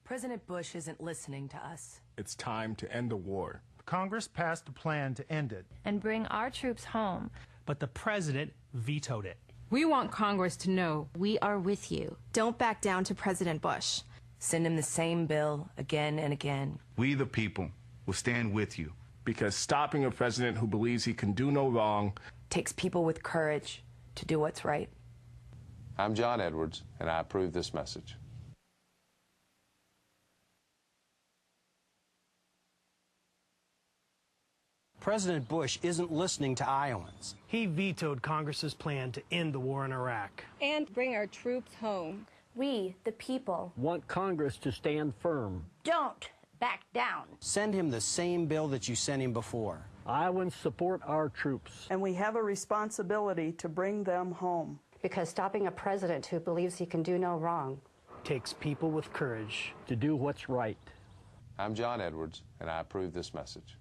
President Bush isn't listening to us. It's time to end the war. Congress passed a plan to end it and bring our troops home. But the president vetoed it. We want Congress to know we are with you. Don't back down to President Bush. Send him the same bill again and again. We, the people, will stand with you. Because stopping a president who believes he can do no wrong takes people with courage to do what's right. I'm John Edwards, and I approve this message. President Bush isn't listening to Iowans. He vetoed Congress's plan to end the war in Iraq. And bring our troops home. We, the people, want Congress to stand firm. Don't back down. Send him the same bill that you sent him before. Iowans support our troops. And we have a responsibility to bring them home. Because stopping a president who believes he can do no wrong takes people with courage to do what's right. I'm John Edwards, and I approve this message.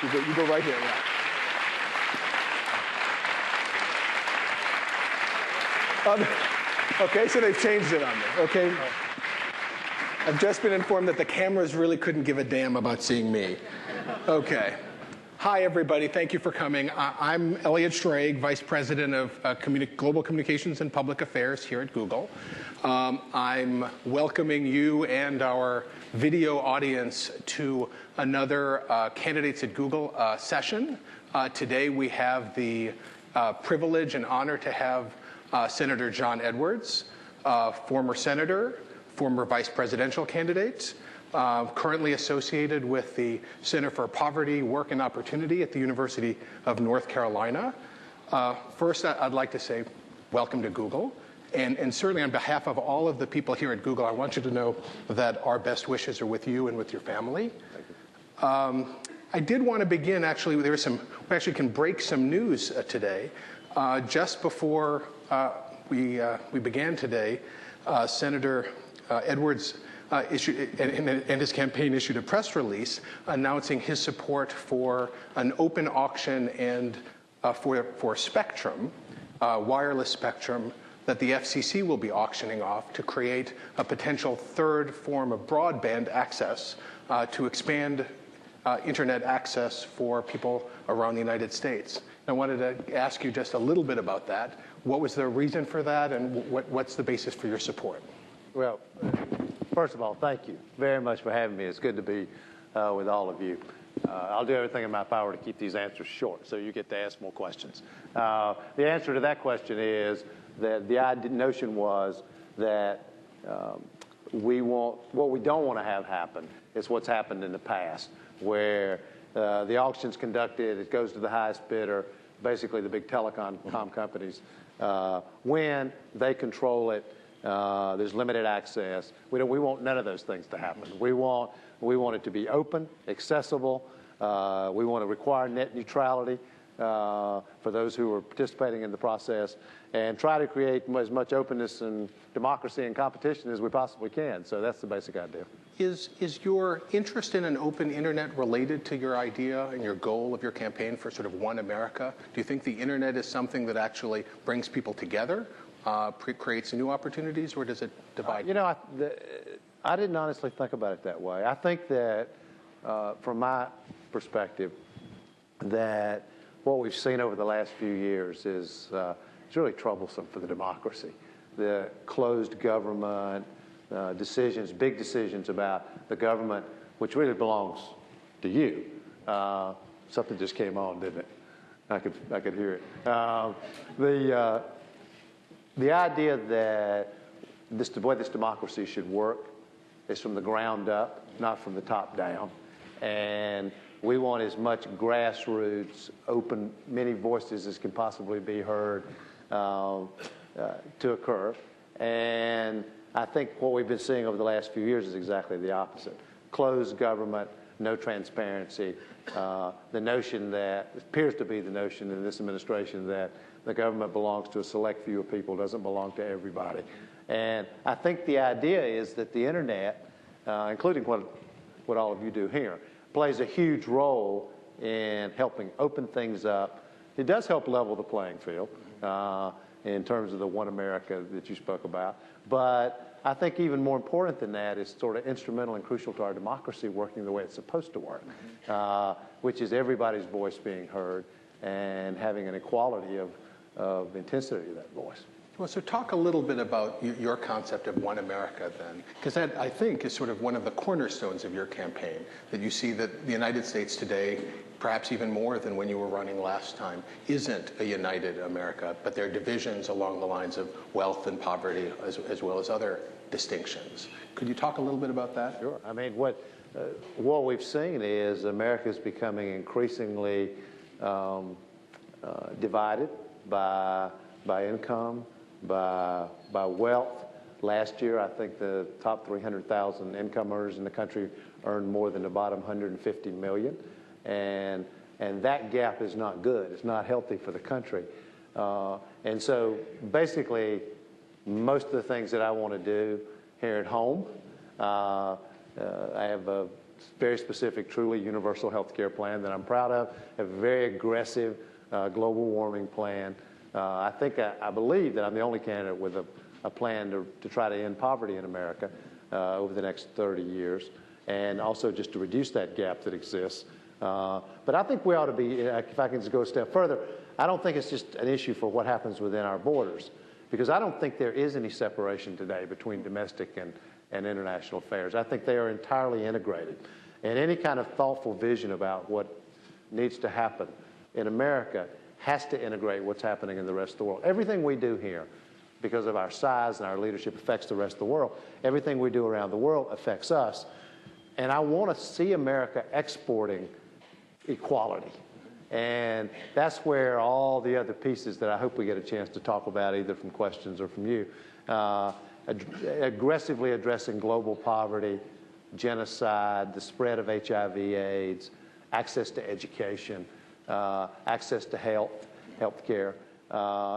You go right here, yeah. Okay, so they've changed it on me, okay? I've just been informed that the cameras really couldn't give a damn about seeing me. Okay. Hi, everybody. Thank you for coming. I'm Elliot Schrage, Vice President of Global Communications and Public Affairs here at Google. I'm welcoming you and our video audience to another Candidates at Google session. Today we have the privilege and honor to have Senator John Edwards, former senator, former vice presidential candidate, currently associated with the Center for Poverty, Work, and Opportunity at the University of North Carolina. First, I'd like to say welcome to Google. And certainly on behalf of all of the people here at Google, I want you to know that our best wishes are with you and with your family. I did want to begin, actually, we actually can break some news today. Just before we began today, Senator Edwards issued, and his campaign issued a press release announcing his support for an open auction and for spectrum, wireless spectrum, that the FCC will be auctioning off to create a potential third form of broadband access to expand internet access for people around the United States. I wanted to ask you just a little bit about that. What was the reason for that, and what's the basis for your support? Well, first of all, thank you very much for having me. It's good to be with all of you. I'll do everything in my power to keep these answers short so you get to ask more questions. The answer to that question is that the notion was that what we don't want to have happen is what's happened in the past, where the auction's conducted, it goes to the highest bidder, basically the big telecom companies. When they control it, there's limited access. We want none of those things to happen. We want it to be open, accessible. We want to require net neutrality for those who are participating in the process, and try to create as much openness and democracy and competition as we possibly can. So that's the basic idea. Is your interest in an open internet related to your idea and your goal of your campaign for sort of one America? Do you think the internet is something that actually brings people together, creates new opportunities, or does it divide? I didn't honestly think about it that way. I think that, from my perspective, that what we've seen over the last few years is it's really troublesome for the democracy. The closed government, big decisions about the government, which really belongs to you. Something just came on, didn't it? I could hear it. The idea that the way this democracy should work is from the ground up, not from the top down. And we want as much grassroots, open, many voices as can possibly be heard to occur. And I think what we've been seeing over the last few years is exactly the opposite. Closed government, no transparency, the notion that appears to be the notion in this administration that the government belongs to a select few of people, doesn't belong to everybody. And I think the idea is that the internet, including what all of you do here, plays a huge role in helping open things up. It does help level the playing field in terms of the One America that you spoke about. But I think even more important than that is sort of instrumental and crucial to our democracy working the way it's supposed to work, which is everybody's voice being heard and having an equality of intensity of that voice. Well, so talk a little bit about your concept of One America then, because that, I think, is sort of one of the cornerstones of your campaign, that you see that the United States today, perhaps even more than when you were running last time, isn't a united America, but there are divisions along the lines of wealth and poverty as well as other distinctions. Could you talk a little bit about that? Sure. I mean, what we've seen is America is becoming increasingly divided by income, by wealth. Last year, I think the top 300,000 income earners in the country earned more than the bottom 150 million. And that gap is not good. It's not healthy for the country. And so basically, most of the things that I want to do here at home, I have a very specific, truly universal health care plan that I'm proud of, a very aggressive global warming plan. I believe that I'm the only candidate with a plan to try to end poverty in America over the next 30 years, and also just to reduce that gap that exists. But I think we ought to be, if I can just go a step further, I don't think it's just an issue for what happens within our borders, because I don't think there is any separation today between domestic and international affairs. I think they are entirely integrated. And any kind of thoughtful vision about what needs to happen in America has to integrate what's happening in the rest of the world. Everything we do here, because of our size and our leadership, affects the rest of the world. Everything we do around the world affects us. And I want to see America exporting equality. And that's where all the other pieces that I hope we get a chance to talk about, either from questions or from you, aggressively addressing global poverty, genocide, the spread of HIV/AIDS, access to education, access to health care,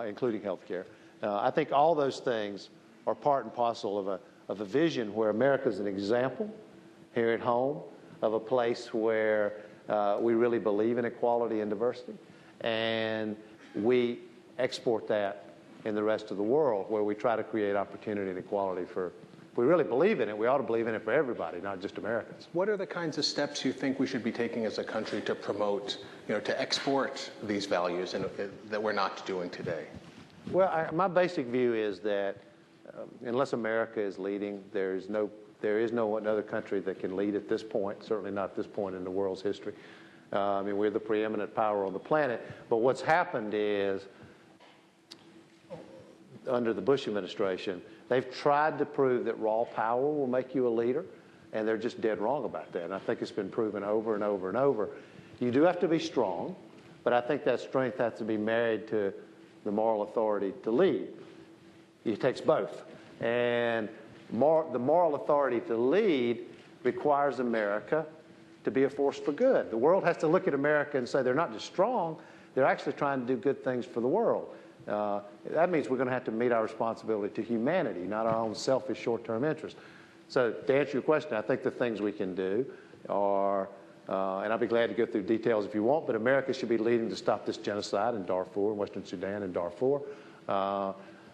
including health care. I think all those things are part and parcel of a vision where America is an example here at home of a place where we really believe in equality and diversity, and we export that in the rest of the world where we try to create opportunity and equality for, if we really believe in it, we ought to believe in it for everybody, not just Americans. What are the kinds of steps you think we should be taking as a country to promote, to export these values that we're not doing today? Well, my basic view is that unless America is leading, there is no other country that can lead at this point, certainly not at this point in the world's history. I mean, we're the preeminent power on the planet, but what's happened is, under the Bush administration, they've tried to prove that raw power will make you a leader, and they're just dead wrong about that. And I think it's been proven over and over and over. You do have to be strong, but I think that strength has to be married to the moral authority to lead. It takes both. And the moral authority to lead requires America to be a force for good. The world has to look at America and say they're not just strong, they're actually trying to do good things for the world. That means we're going to have to meet our responsibility to humanity, not our own selfish short-term interests. So to answer your question, I think the things we can do are, and I'll be glad to go through details if you want, but America should be leading to stop this genocide in Darfur, in Western Sudan and Darfur.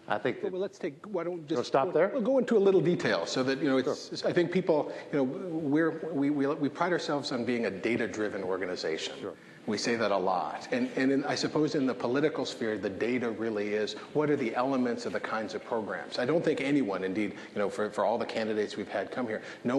I think that, well, let's take, why don't we just stop there? We'll go into a little detail so that, it's, I think people, we pride ourselves on being a data-driven organization. Sure. We say that a lot. And I suppose in the political sphere, the data really is, what are the elements of the kinds of programs? I don't think anyone, indeed, for all the candidates we've had come here, no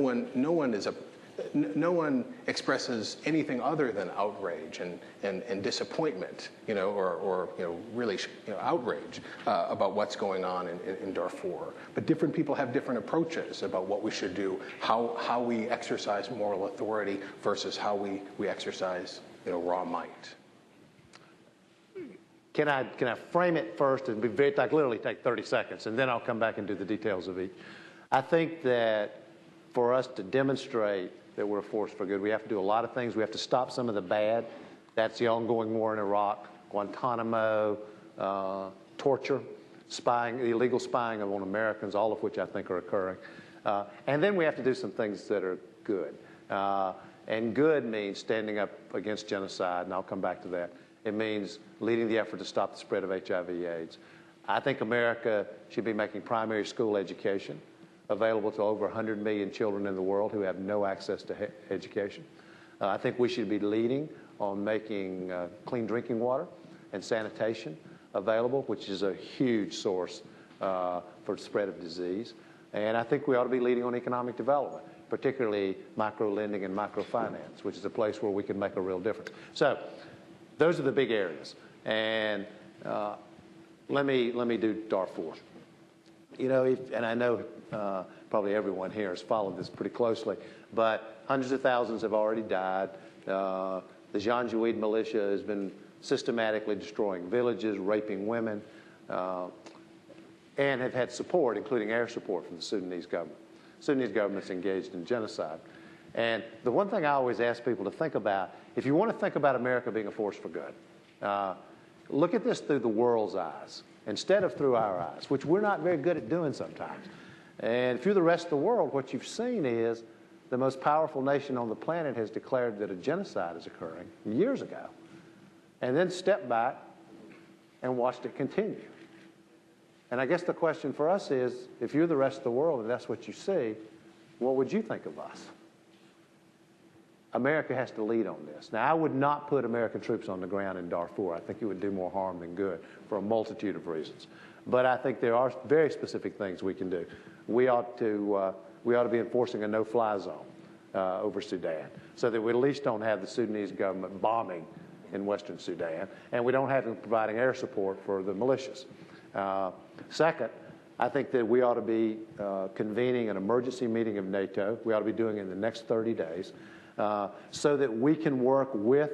one expresses anything other than outrage and disappointment, or really outrage about what's going on in Darfur. But different people have different approaches about what we should do, how we exercise moral authority versus how we exercise raw might. Can I frame it first and be very, literally take 30 seconds, and then I'll come back and do the details of each. I think that for us to demonstrate that we're a force for good. We have to do a lot of things. We have to stop some of the bad. That's the ongoing war in Iraq, Guantanamo, torture, spying, illegal spying on Americans, all of which I think are occurring. And then we have to do some things that are good. And good means standing up against genocide, and I'll come back to that. It means leading the effort to stop the spread of HIV/AIDS. I think America should be making primary school education available to over 100 million children in the world who have no access to education. I think we should be leading on making clean drinking water and sanitation available, which is a huge source for the spread of disease. And I think we ought to be leading on economic development, particularly micro-lending and microfinance, which is a place where we can make a real difference. So those are the big areas. And let me do Darfur. You know, and I know probably everyone here has followed this pretty closely, but hundreds of thousands have already died. The Janjaweed militia has been systematically destroying villages, raping women, and have had support, including air support from the Sudanese government. The Sudanese government's engaged in genocide. And the one thing I always ask people to think about, if you want to think about America being a force for good, look at this through the world's eyes instead of through our eyes, which we're not very good at doing sometimes. And if you're the rest of the world, what you've seen is the most powerful nation on the planet has declared that a genocide is occurring years ago, and then stepped back and watched it continue. And I guess the question for us is, if you're the rest of the world and that's what you see, what would you think of us? America has to lead on this. Now, I would not put American troops on the ground in Darfur. I think it would do more harm than good for a multitude of reasons. But I think there are very specific things we can do. We ought to be enforcing a no-fly zone over Sudan so that we at least don't have the Sudanese government bombing in Western Sudan, and we don't have them providing air support for the militias. Second, I think that we ought to be convening an emergency meeting of NATO. We ought to be doing it in the next 30 days so that we can work with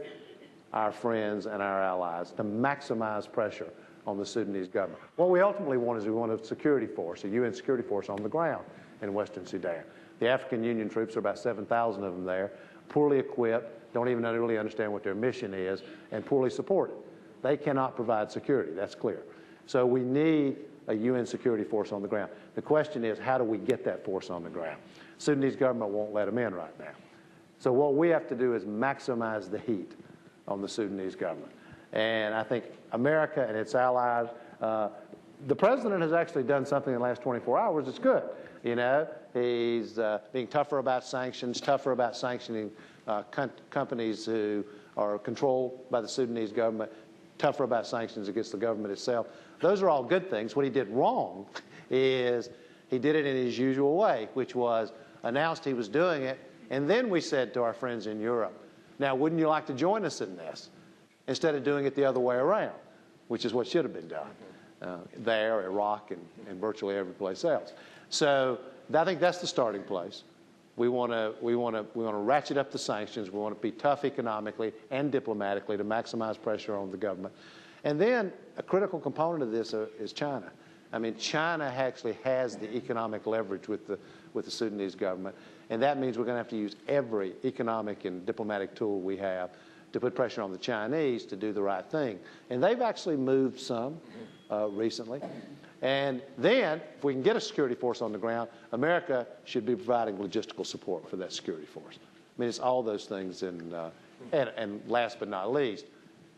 our friends and our allies to maximize pressure on the Sudanese government. What we ultimately want is we want a security force, a UN security force on the ground in Western Sudan. The African Union troops, are about 7,000 of them there, poorly equipped, don't even really understand what their mission is, and poorly supported. They cannot provide security, that's clear. So we need a UN security force on the ground. The question is, how do we get that force on the ground? The Sudanese government won't let them in right now. So what we have to do is maximize the heat on the Sudanese government. And I think America and its allies, the president has actually done something in the last 24 hours that's good. You know, he's being tougher about sanctions, tougher about sanctioning companies who are controlled by the Sudanese government, tougher about sanctions against the government itself. Those are all good things. What he did wrong is he did it in his usual way, which was announced he was doing it, and then we said to our friends in Europe, now, wouldn't you like to join us in this? Instead of doing it the other way around, which is what should have been done there, Iraq, and virtually every place else. So I think that's the starting place. We want to ratchet up the sanctions. We want to be tough economically and diplomatically to maximize pressure on the government. And then a critical component of this is China. I mean, China actually has the economic leverage with the Sudanese government, and that means we're going to have to use every economic and diplomatic tool we have to put pressure on the Chinese to do the right thing. And they've actually moved some recently. And then, if we can get a security force on the ground, America should be providing logistical support for that security force. I mean, it's all those things. And last but not least,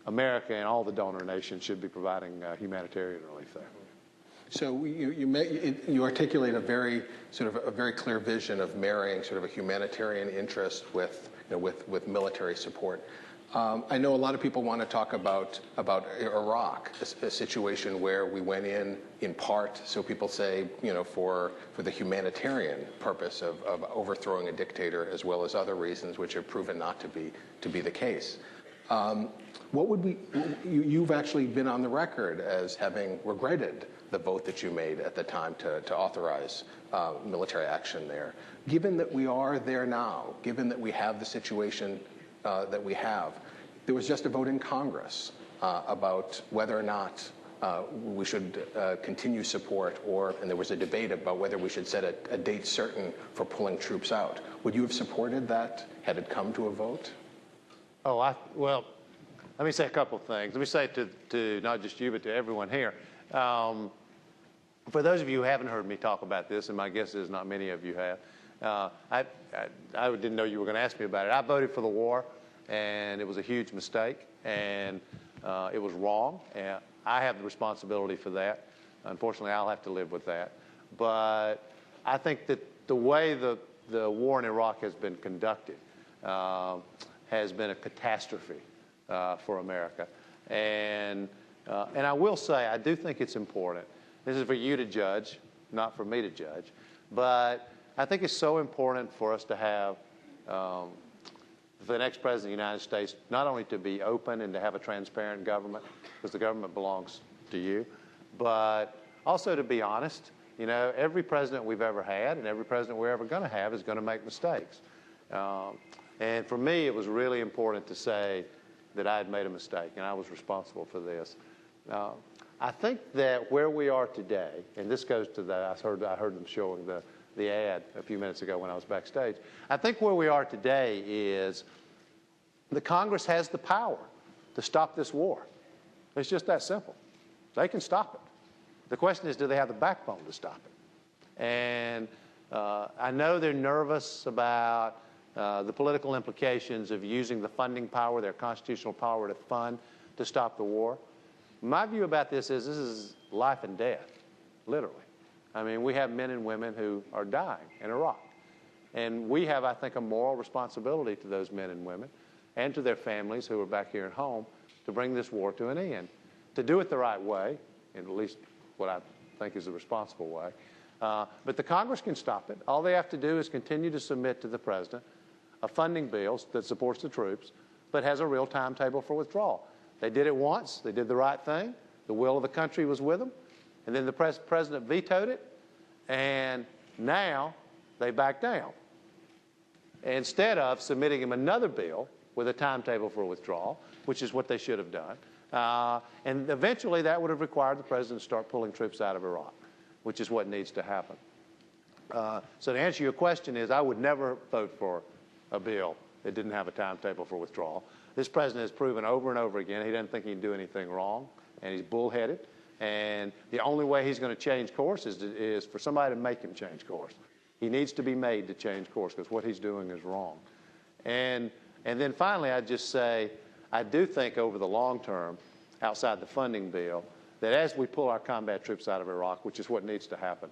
America and all the donor nations should be providing humanitarian relief there. So you articulate a very clear vision of marrying sort of a humanitarian interest with military support. I know a lot of people want to talk about Iraq, a situation where we went in part, so people say, for the humanitarian purpose of overthrowing a dictator, as well as other reasons which have proven not to be the case. You've actually been on the record as having regretted the vote that you made at the time to authorize military action there. Given that we are there now, given that we have the situation that we have, there was just a vote in Congress about whether or not we should continue support, and there was a debate about whether we should set a date certain for pulling troops out. Would you have supported that had it come to a vote? Oh, well, let me say a couple of things. Let me say to not just you, but to everyone here. For those of you who haven't heard me talk about this, and my guess is not many of you have, I didn't know you were going to ask me about it. I voted for the war, and it was a huge mistake, and it was wrong, and I have the responsibility for that. Unfortunately, I'll have to live with that. But I think that the way the war in Iraq has been conducted has been a catastrophe for America. And I will say, I do think it's important. This is for you to judge, not for me to judge. But I think it's so important for us to have the next president of the United States not only to be open and to have a transparent government, because the government belongs to you, but also to be honest. You know, every president we've ever had and every president we're ever going to have is going to make mistakes. And for me, it was really important to say that I had made a mistake and I was responsible for this. I think that where we are today, and this goes to I heard them showing the ad a few minutes ago when I was backstage. I think where we are today is the Congress has the power to stop this war. It's just that simple. They can stop it. The question is, do they have the backbone to stop it? And I know they're nervous about the political implications of using the funding power, their constitutional power to fund, to stop the war. My view about this is life and death, literally. I mean, we have men and women who are dying in Iraq. And we have, I think, a moral responsibility to those men and women and to their families who are back here at home to bring this war to an end, to do it the right way, in at least what I think is the responsible way. But the Congress can stop it. All they have to do is continue to submit to the president a funding bill that supports the troops, but has a real timetable for withdrawal. They did it once. They did the right thing. The will of the country was with them. And then the president vetoed it, and now they back down. Instead of submitting him another bill with a timetable for withdrawal, which is what they should have done. And eventually that would have required the president to start pulling troops out of Iraq, which is what needs to happen. So to answer your question is, I would never vote for a bill that didn't have a timetable for withdrawal. This president has proven over and over again he doesn't think he can do anything wrong, and he's bullheaded. And the only way he's going to change course is for somebody to make him change course. He needs to be made to change course because what he's doing is wrong. And then finally, I'd just say, I do think over the long term, outside the funding bill, that as we pull our combat troops out of Iraq, which is what needs to happen,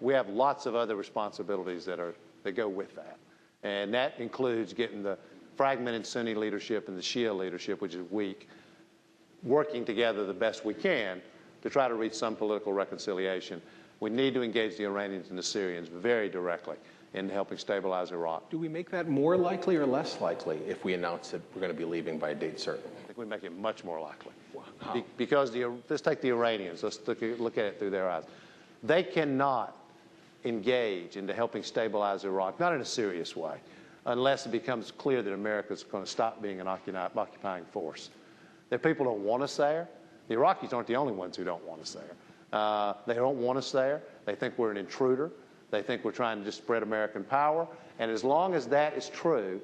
we have lots of other responsibilities that go with that. And that includes getting the fragmented Sunni leadership and the Shia leadership, which is weak, working together the best we can to try to reach some political reconciliation. We need to engage the Iranians and the Syrians very directly in helping stabilize Iraq. Do we make that more likely or less likely if we announce that we're going to be leaving by a date certain? I think we make it much more likely. How? Because let's take the Iranians. Let's look at it through their eyes. They cannot engage into helping stabilize Iraq, not in a serious way, unless it becomes clear that America is going to stop being an occupying force. That people don't want us there. The Iraqis aren't the only ones who don't want us there. They don't want us there. They think we're an intruder. They think we're trying to just spread American power. And as long as that is true,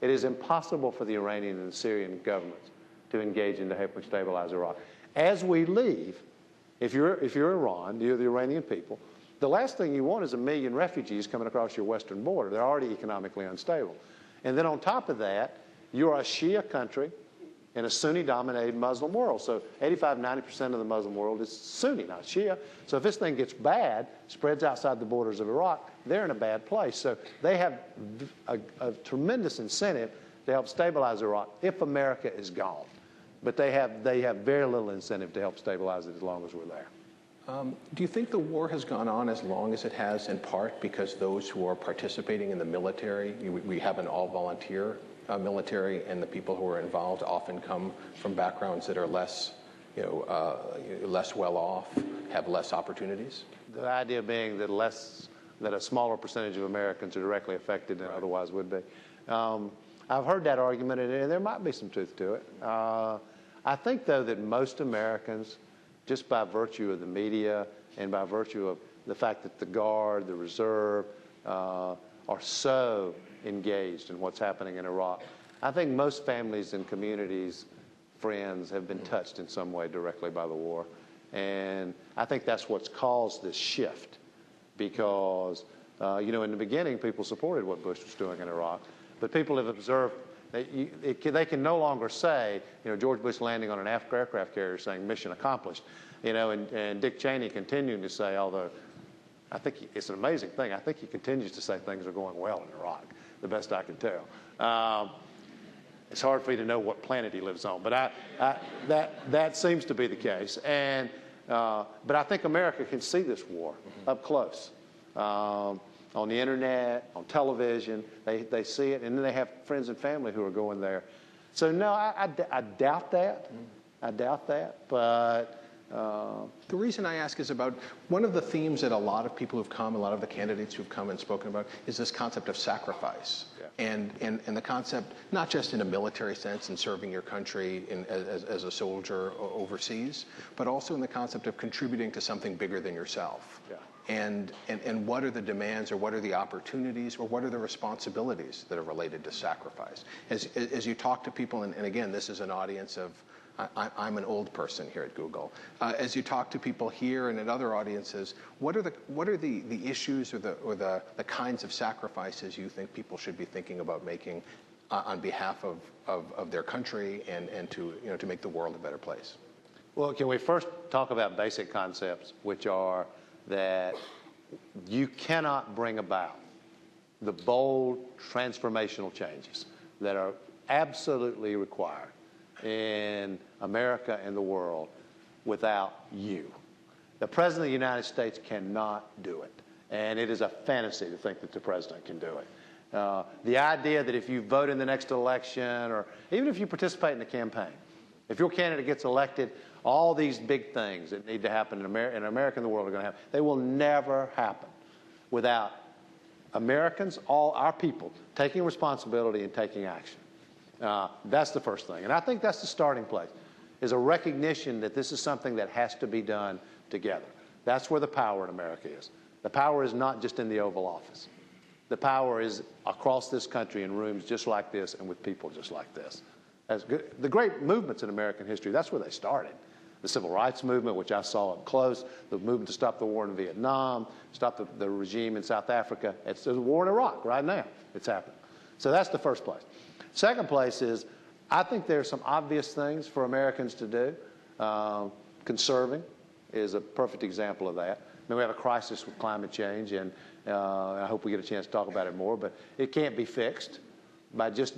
it is impossible for the Iranian and the Syrian governments to engage into helping stabilize Iraq. As we leave, if you're Iran, you're the Iranian people, the last thing you want is 1 million refugees coming across your western border. They're already economically unstable. And then on top of that, you're a Shia country in a Sunni-dominated Muslim world. So 85–90% of the Muslim world is Sunni, not Shia. So if this thing gets bad, spreads outside the borders of Iraq, they're in a bad place. So they have a tremendous incentive to help stabilize Iraq if America is gone. But they have very little incentive to help stabilize it as long as we're there. Do you think the war has gone on as long as it has in part because those who are participating in the military, we have an all-volunteer military, and the people who are involved often come from backgrounds that are less well off, have less opportunities? The idea being that a smaller percentage of Americans are directly affected than otherwise would be. I've heard that argument, and there might be some truth to it. I think, though, that most Americans just by virtue of the media and by virtue of the fact that the Guard, the Reserve, are so engaged in what's happening in Iraq. I think most families and communities, friends, have been touched in some way directly by the war. And I think that's what's caused this shift because, you know, in the beginning, people supported what Bush was doing in Iraq, but people have observed they can no longer say, you know, George Bush landing on an aircraft carrier saying mission accomplished, you know, and Dick Cheney continuing to say, although I think it's an amazing thing, I think he continues to say things are going well in Iraq, the best I can tell. It's hard for me to know what planet he lives on, but that seems to be the case. And but I think America can see this war up close. On the internet, on television, they see it, and then they have friends and family who are going there. So no, I doubt that. I doubt that, but the reason I ask is about one of the themes that a lot of people who've come, a lot of the candidates who've come and spoken about, is this concept of sacrifice. And the concept, not just in a military sense in serving your country as a soldier overseas, but also in the concept of contributing to something bigger than yourself. Yeah. And what are the demands or what are the opportunities or what are the responsibilities that are related to sacrifice? As you talk to people, and again, this is an audience of, I'm an old person here at Google. As you talk to people here and at other audiences, what are the issues or the kinds of sacrifices you think people should be thinking about making on behalf of their country and to make the world a better place? Well, can we first talk about basic concepts, which are that you cannot bring about the bold transformational changes that are absolutely required in America and the world without you. The President of the United States cannot do it, and it is a fantasy to think that the President can do it. The idea that if you vote in the next election or even if you participate in the campaign, if your candidate gets elected, all these big things that need to happen in America and the world are going to happen. They will never happen without Americans, all our people, taking responsibility and taking action. That's the first thing. And I think that's the starting place, is a recognition that this is something that has to be done together. That's where the power in America is. The power is not just in the Oval Office. The power is across this country in rooms just like this and with people just like this. That's good. The great movements in American history, that's where they started. The Civil Rights Movement, which I saw up close, the movement to stop the war in Vietnam, stop the regime in South Africa. It's the war in Iraq right now. It's happening. So that's the first place. Second place is, I think there are some obvious things for Americans to do. Conserving is a perfect example of that. I mean, we have a crisis with climate change, and I hope we get a chance to talk about it more, but it can't be fixed by just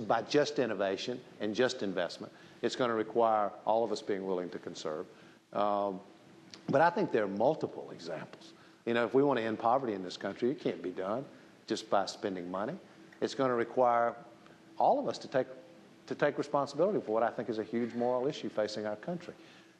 innovation and just investment. It's going to require all of us being willing to conserve. But I think there are multiple examples. You know, if we want to end poverty in this country, it can't be done just by spending money. It's going to require all of us to take responsibility for what I think is a huge moral issue facing our country.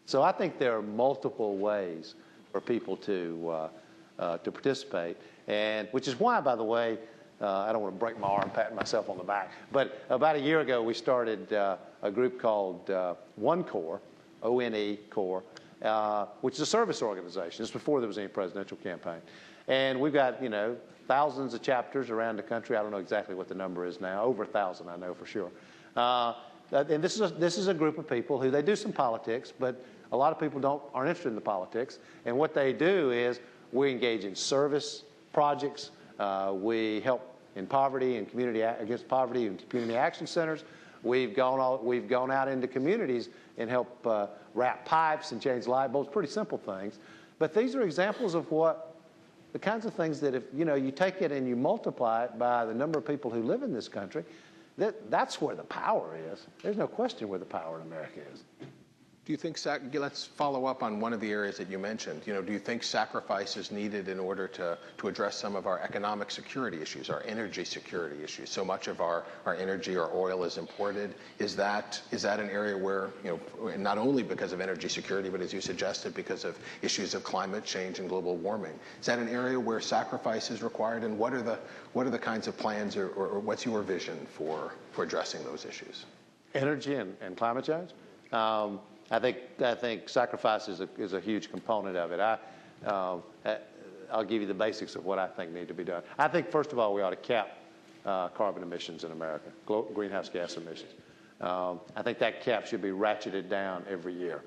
So I think there are multiple ways for people to participate, and which is why, by the way, I don't want to break my arm patting myself on the back, but about a year ago we started a group called One Corps, O-N-E Corps, which is a service organization. This was before there was any presidential campaign. And we've got, you know, thousands of chapters around the country. I don't know exactly what the number is now, over 1,000 I know for sure. And this is a group of people who, they do some politics, but a lot of people aren't interested in the politics. And what they do is we engage in service projects. We help in poverty and against poverty and community action centers. We've gone out into communities and help wrap pipes and change light bulbs, pretty simple things. But these are examples of the kinds of things that if you take it and you multiply it by the number of people who live in this country, that's where the power is. There's no question where the power in America is. Do you think, let's follow up on one of the areas that you mentioned. Do you think sacrifice is needed in order to address some of our economic security issues, our energy security issues? So much of our energy or oil is imported. Is that an area where, not only because of energy security, but as you suggested, because of issues of climate change and global warming, is that an area where sacrifice is required? And what are the kinds of plans or what's your vision for addressing those issues? Energy and climate change? I think sacrifice is a huge component of it. I'll give you the basics of what I think need to be done. I think, first of all, we ought to cap carbon emissions in America, greenhouse gas emissions. I think that cap should be ratcheted down every year.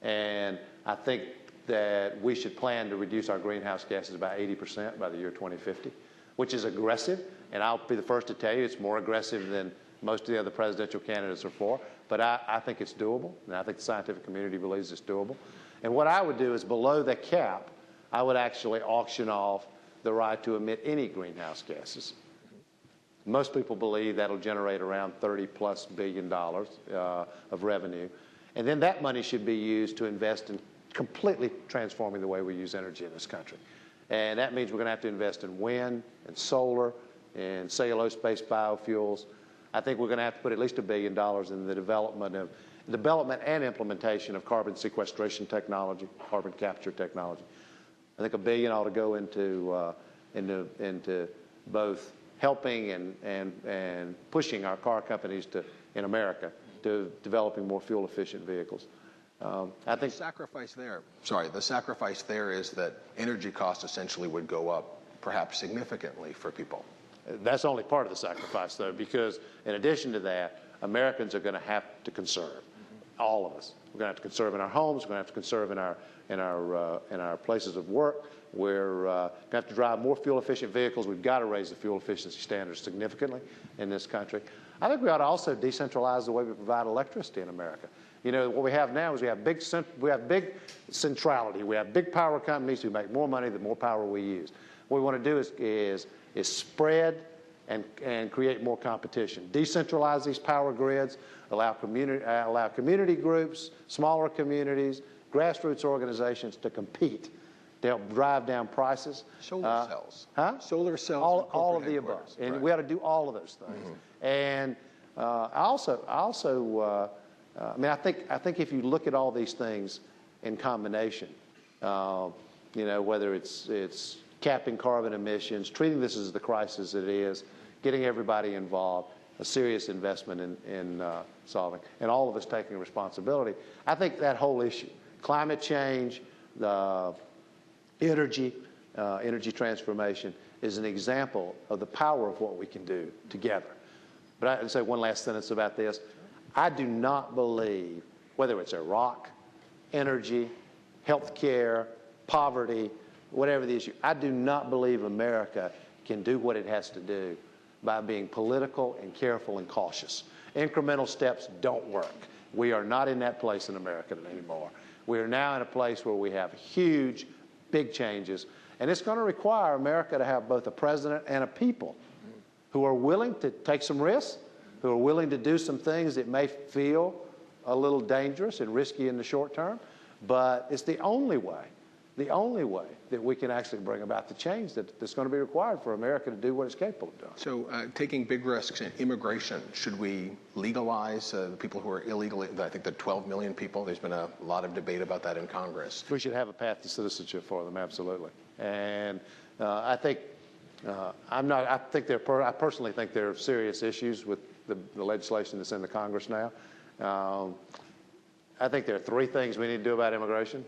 And I think that we should plan to reduce our greenhouse gases by 80% by the year 2050, which is aggressive. And I'll be the first to tell you it's more aggressive than most of the other presidential candidates are for. But I think it's doable, and I think the scientific community believes it's doable. And what I would do is below the cap, I would actually auction off the right to emit any greenhouse gases. Most people believe that'll generate around $30+ billion of revenue. And then that money should be used to invest in completely transforming the way we use energy in this country. And that means we're going to have to invest in wind and solar and cellulose-based biofuels. I think we're going to have to put at least $1 billion in the development and implementation of carbon sequestration technology, carbon capture technology. I think $1 billion ought to go into both helping and pushing our car companies in America to developing more fuel-efficient vehicles. I think the sacrifice there is that energy costs essentially would go up, perhaps significantly for people. That's only part of the sacrifice, though, because in addition to that, Americans are going to have to conserve. All of us. We're going to have to conserve in our homes. We're going to have to conserve in our places of work. We're going to have to drive more fuel-efficient vehicles. We've got to raise the fuel efficiency standards significantly in this country. I think we ought to also decentralize the way we provide electricity in America. You know, what we have now is we have big centrality. We have big power companies who make more money the more power we use. What we want to do is spread and create more competition. Decentralize these power grids, allow community groups, smaller communities, grassroots organizations to compete to help drive down prices. Solar cells. Huh? Solar cells. All of the above. And we ought to do all of those things. Mm-hmm. And I think if you look at all these things in combination, you know, whether it's capping carbon emissions, treating this as the crisis it is, getting everybody involved, a serious investment in solving, and all of us taking responsibility. I think that whole issue, climate change, the energy transformation, is an example of the power of what we can do together. But I'd say one last sentence about this. I do not believe, whether it's Iraq, energy, health care, poverty, whatever the issue, I do not believe America can do what it has to do by being political and careful and cautious. Incremental steps don't work. We are not in that place in America anymore. We are now in a place where we have huge, big changes, and it's going to require America to have both a president and a people who are willing to take some risks, who are willing to do some things that may feel a little dangerous and risky in the short term, but it's the only way that we can actually bring about the change that's going to be required for America to do what it's capable of doing. So taking big risks in immigration, should we legalize the people who are illegally, I think the 12 million people, there's been a lot of debate about that in Congress. We should have a path to citizenship for them, absolutely. And I personally think there are serious issues with the legislation that's in the Congress now. I think there are three things we need to do about immigration.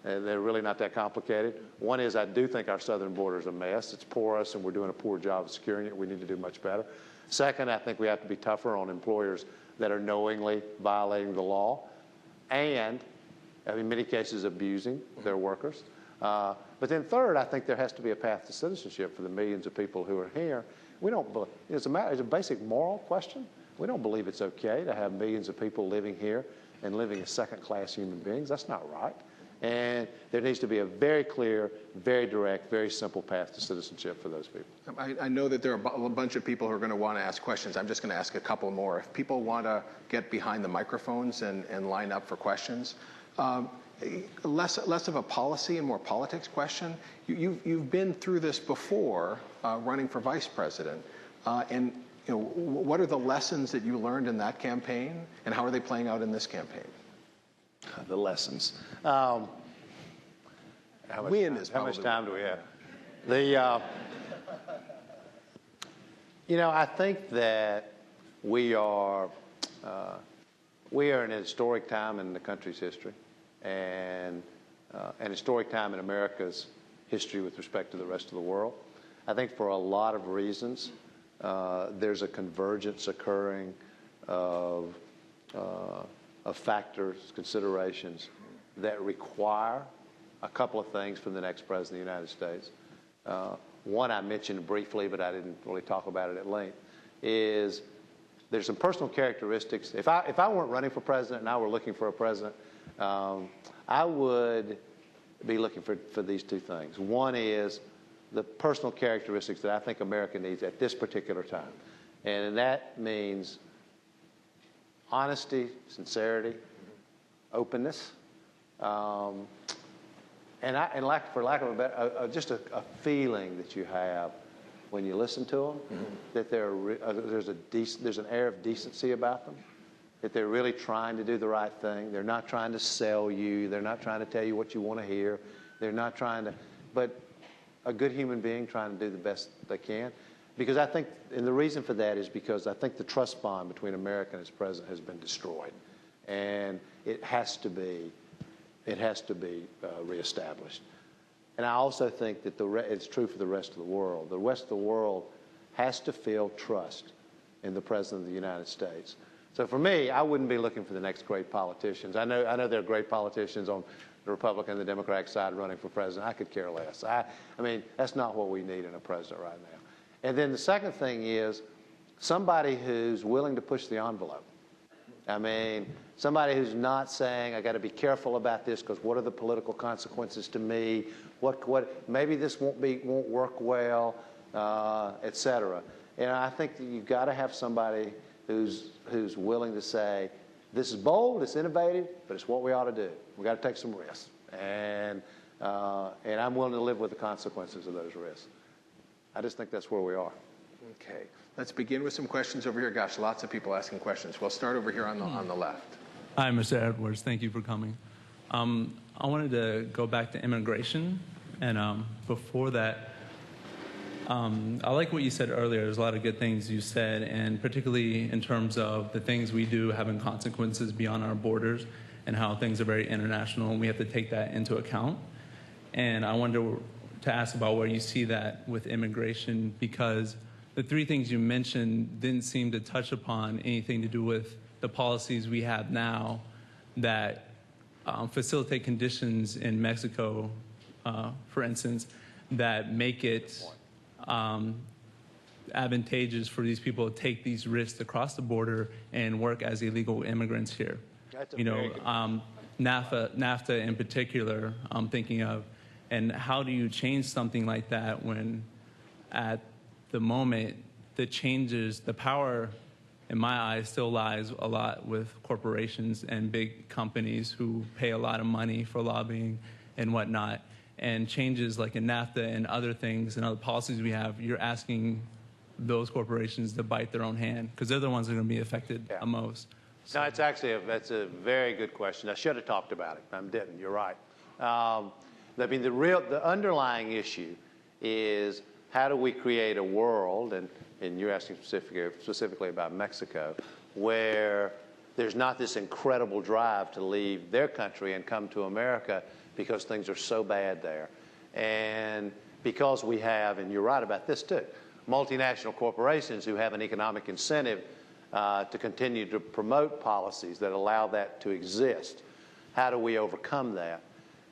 They're really not that complicated. One is I do think our southern border is a mess. It's porous, and we're doing a poor job of securing it. We need to do much better. Second, I think we have to be tougher on employers that are knowingly violating the law and, in many cases, abusing their workers. But then third, I think there has to be a path to citizenship for the millions of people who are here. It's a basic moral question. We don't believe it's okay to have millions of people living here and living as second-class human beings. That's not right. And there needs to be a very clear, very direct, very simple path to citizenship for those people. I know that there are a bunch of people who are going to want to ask questions. I'm just going to ask a couple more. If people want to get behind the microphones and line up for questions, less of a policy and more politics question. You've been through this before, running for vice president, and you know, what are the lessons that you learned in that campaign, and how are they playing out in this campaign? The lessons. How much time do we have? I think that we are we are in a historic time in the country's history, and an historic time in America's history with respect to the rest of the world. I think for a lot of reasons, there's a convergence occurring of factors, considerations that require a couple of things from the next president of the United States. One I mentioned briefly, but I didn't really talk about it at length, is there's some personal characteristics. If I weren't running for president and I were looking for a president, I would be looking for these two things. One is the personal characteristics that I think America needs at this particular time. And that means honesty, sincerity, openness, and for lack of a better, just a feeling that you have when you listen to them, that there's an air of decency about them, that they're really trying to do the right thing. They're not trying to sell you. They're not trying to tell you what you want to hear. They're not trying to, but a good human being trying to do the best they can. Because I think, and the reason for that is because I think the trust bond between America and its president has been destroyed. And it has to be reestablished. And I also think that it's true for the rest of the world. The rest of the world has to feel trust in the President of the United States. So for me, I wouldn't be looking for the next great politicians. I know there are great politicians on the Republican and the Democratic side running for president. I could care less. I mean, that's not what we need in a president right now. And then the second thing is somebody who's willing to push the envelope. I mean, somebody who's not saying, I got to be careful about this because what are the political consequences to me? What maybe this won't work well, et cetera. And I think that you've got to have somebody who's willing to say, this is bold, it's innovative, but it's what we ought to do. We got to take some risks, and I'm willing to live with the consequences of those risks. I just think that's where we are. Okay, let's begin with some questions over here. Gosh, lots of people asking questions. We'll start over here on the left. Hi, Mr. Edwards. Thank you for coming. I wanted to go back to immigration, and before that, I like what you said earlier. There's a lot of good things you said, and particularly in terms of the things we do having consequences beyond our borders and how things are very international, and we have to take that into account. And I wanted to ask about where you see that with immigration, because the three things you mentioned didn't seem to touch upon anything to do with the policies we have now that facilitate conditions in Mexico, for instance, that make it advantageous for these people to take these risks across the border and work as illegal immigrants here. NAFTA in particular, I'm thinking of, and how do you change something like that when at the moment the power in my eyes still lies a lot with corporations and big companies who pay a lot of money for lobbying and whatnot. And changes like in NAFTA and other things and other policies we have, you're asking those corporations to bite their own hand because they're the ones that are going to be affected the most. So. No, that's a very good question. I should have talked about it. I didn't. You're right. I mean, the underlying issue is how do we create a world, and you're asking specifically about Mexico, where there's not this incredible drive to leave their country and come to America because things are so bad there. And because we have, and you're right about this too, multinational corporations who have an economic incentive to continue to promote policies that allow that to exist. How do we overcome that?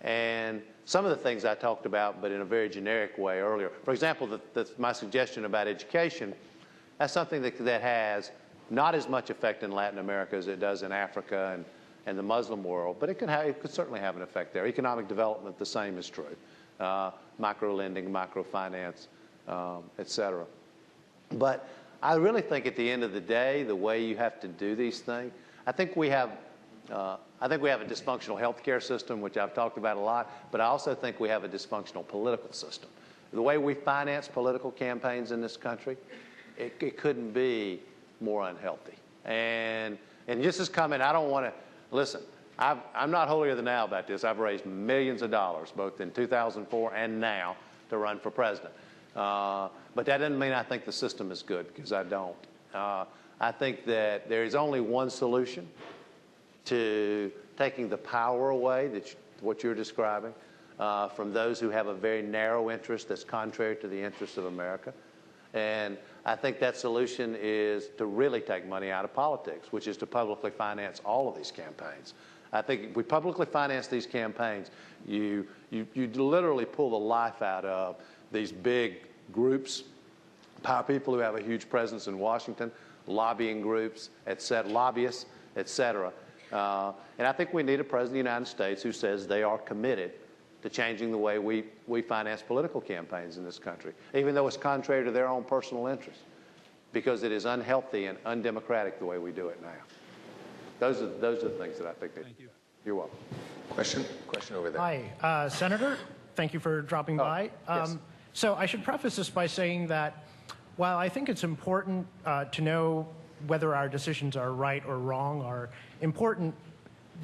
And some of the things I talked about, but in a very generic way earlier. For example, my suggestion about education, that's something that has not as much effect in Latin America as it does in Africa and the Muslim world, but it could certainly have an effect there. Economic development, the same is true. Micro-lending, microfinance, et cetera. But I really think at the end of the day, the way you have to do these things, I think we have a dysfunctional healthcare system, which I've talked about a lot, but I also think we have a dysfunctional political system. The way we finance political campaigns in this country, it couldn't be more unhealthy. And just as comment, I don't want to, listen, I'm not holier than thou about this. I've raised millions of dollars, both in 2004 and now, to run for president. But that doesn't mean I think the system is good, because I don't. I think that there is only one solution, to taking the power away, what you're describing, from those who have a very narrow interest that's contrary to the interests of America. And I think that solution is to really take money out of politics, which is to publicly finance all of these campaigns. I think if we publicly finance these campaigns, you literally pull the life out of these big groups, people who have a huge presence in Washington, lobbying groups, lobbyists, et cetera. And I think we need a president of the United States who says they are committed to changing the way we finance political campaigns in this country, even though it's contrary to their own personal interests, because it is unhealthy and undemocratic the way we do it now. Those are the things that I think. Thank you. You're welcome. Question over there. Hi, Senator. Thank you for dropping by. Yes. So I should preface this by saying that while I think it's important to know whether our decisions are right or wrong are important,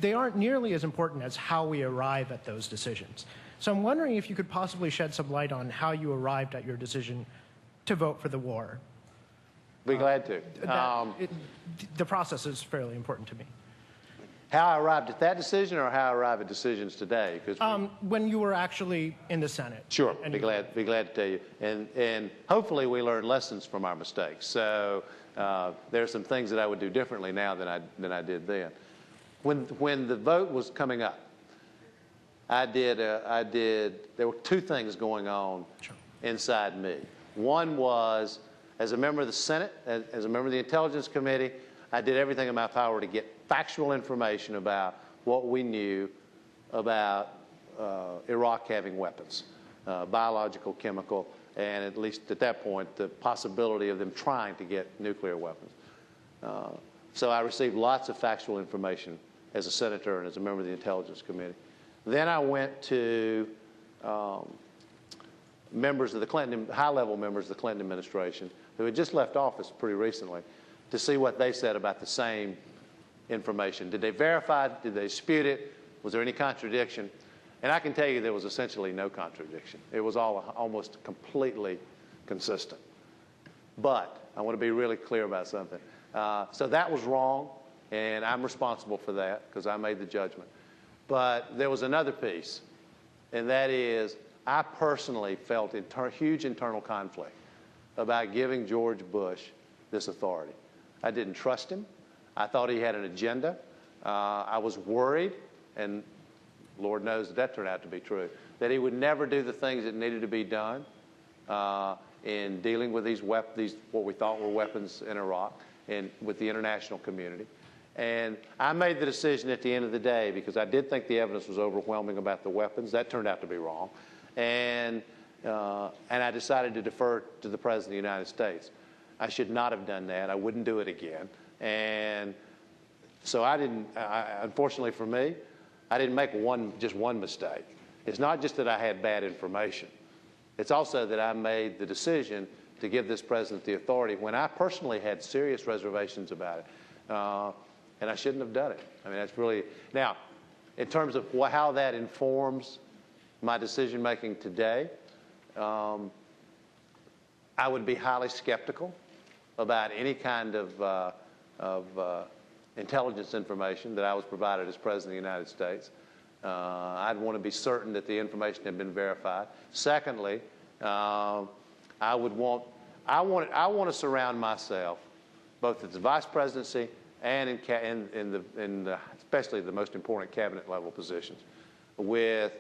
they aren't nearly as important as how we arrive at those decisions. So I'm wondering if you could possibly shed some light on how you arrived at your decision to vote for the war. Be glad to. The process is fairly important to me. How I arrived at that decision, or how I arrive at decisions today? When you were actually in the Senate. Sure, be glad to tell you. And hopefully we learn lessons from our mistakes. So there are some things that I would do differently now than I did then. When the vote was coming up, there were two things going on inside me. One was, as a member of the Senate, as a member of the Intelligence Committee, I did everything in my power to get factual information about what we knew about Iraq having weapons, biological, chemical, and at least at that point, the possibility of them trying to get nuclear weapons. So I received lots of factual information as a senator and as a member of the Intelligence Committee. Then I went to members of the Clinton, high-level members of the Clinton administration who had just left office pretty recently to see what they said about the same information. Did they verify it? Did they dispute it? Was there any contradiction? And I can tell you there was essentially no contradiction. It was all almost completely consistent. But I want to be really clear about something. So that was wrong, and I'm responsible for that because I made the judgment. But there was another piece, and that is I personally felt huge internal conflict about giving George Bush this authority. I didn't trust him. I thought he had an agenda. I was worried, and Lord knows that turned out to be true, that he would never do the things that needed to be done in dealing with these what we thought were weapons in Iraq and with the international community. And I made the decision at the end of the day, because I did think the evidence was overwhelming about the weapons. That turned out to be wrong. And I decided to defer to the President of the United States. I should not have done that. I wouldn't do it again. And so unfortunately for me, I didn't make just one mistake. It's not just that I had bad information. It's also that I made the decision to give this president the authority when I personally had serious reservations about it. And I shouldn't have done it. I mean, that's really... Now, in terms of how that informs my decision-making today, I would be highly skeptical about any kind of intelligence information that I was provided as President of the United States. I'd want to be certain that the information had been verified. Secondly, I want to surround myself, both at the vice presidency and in especially the most important cabinet level positions, with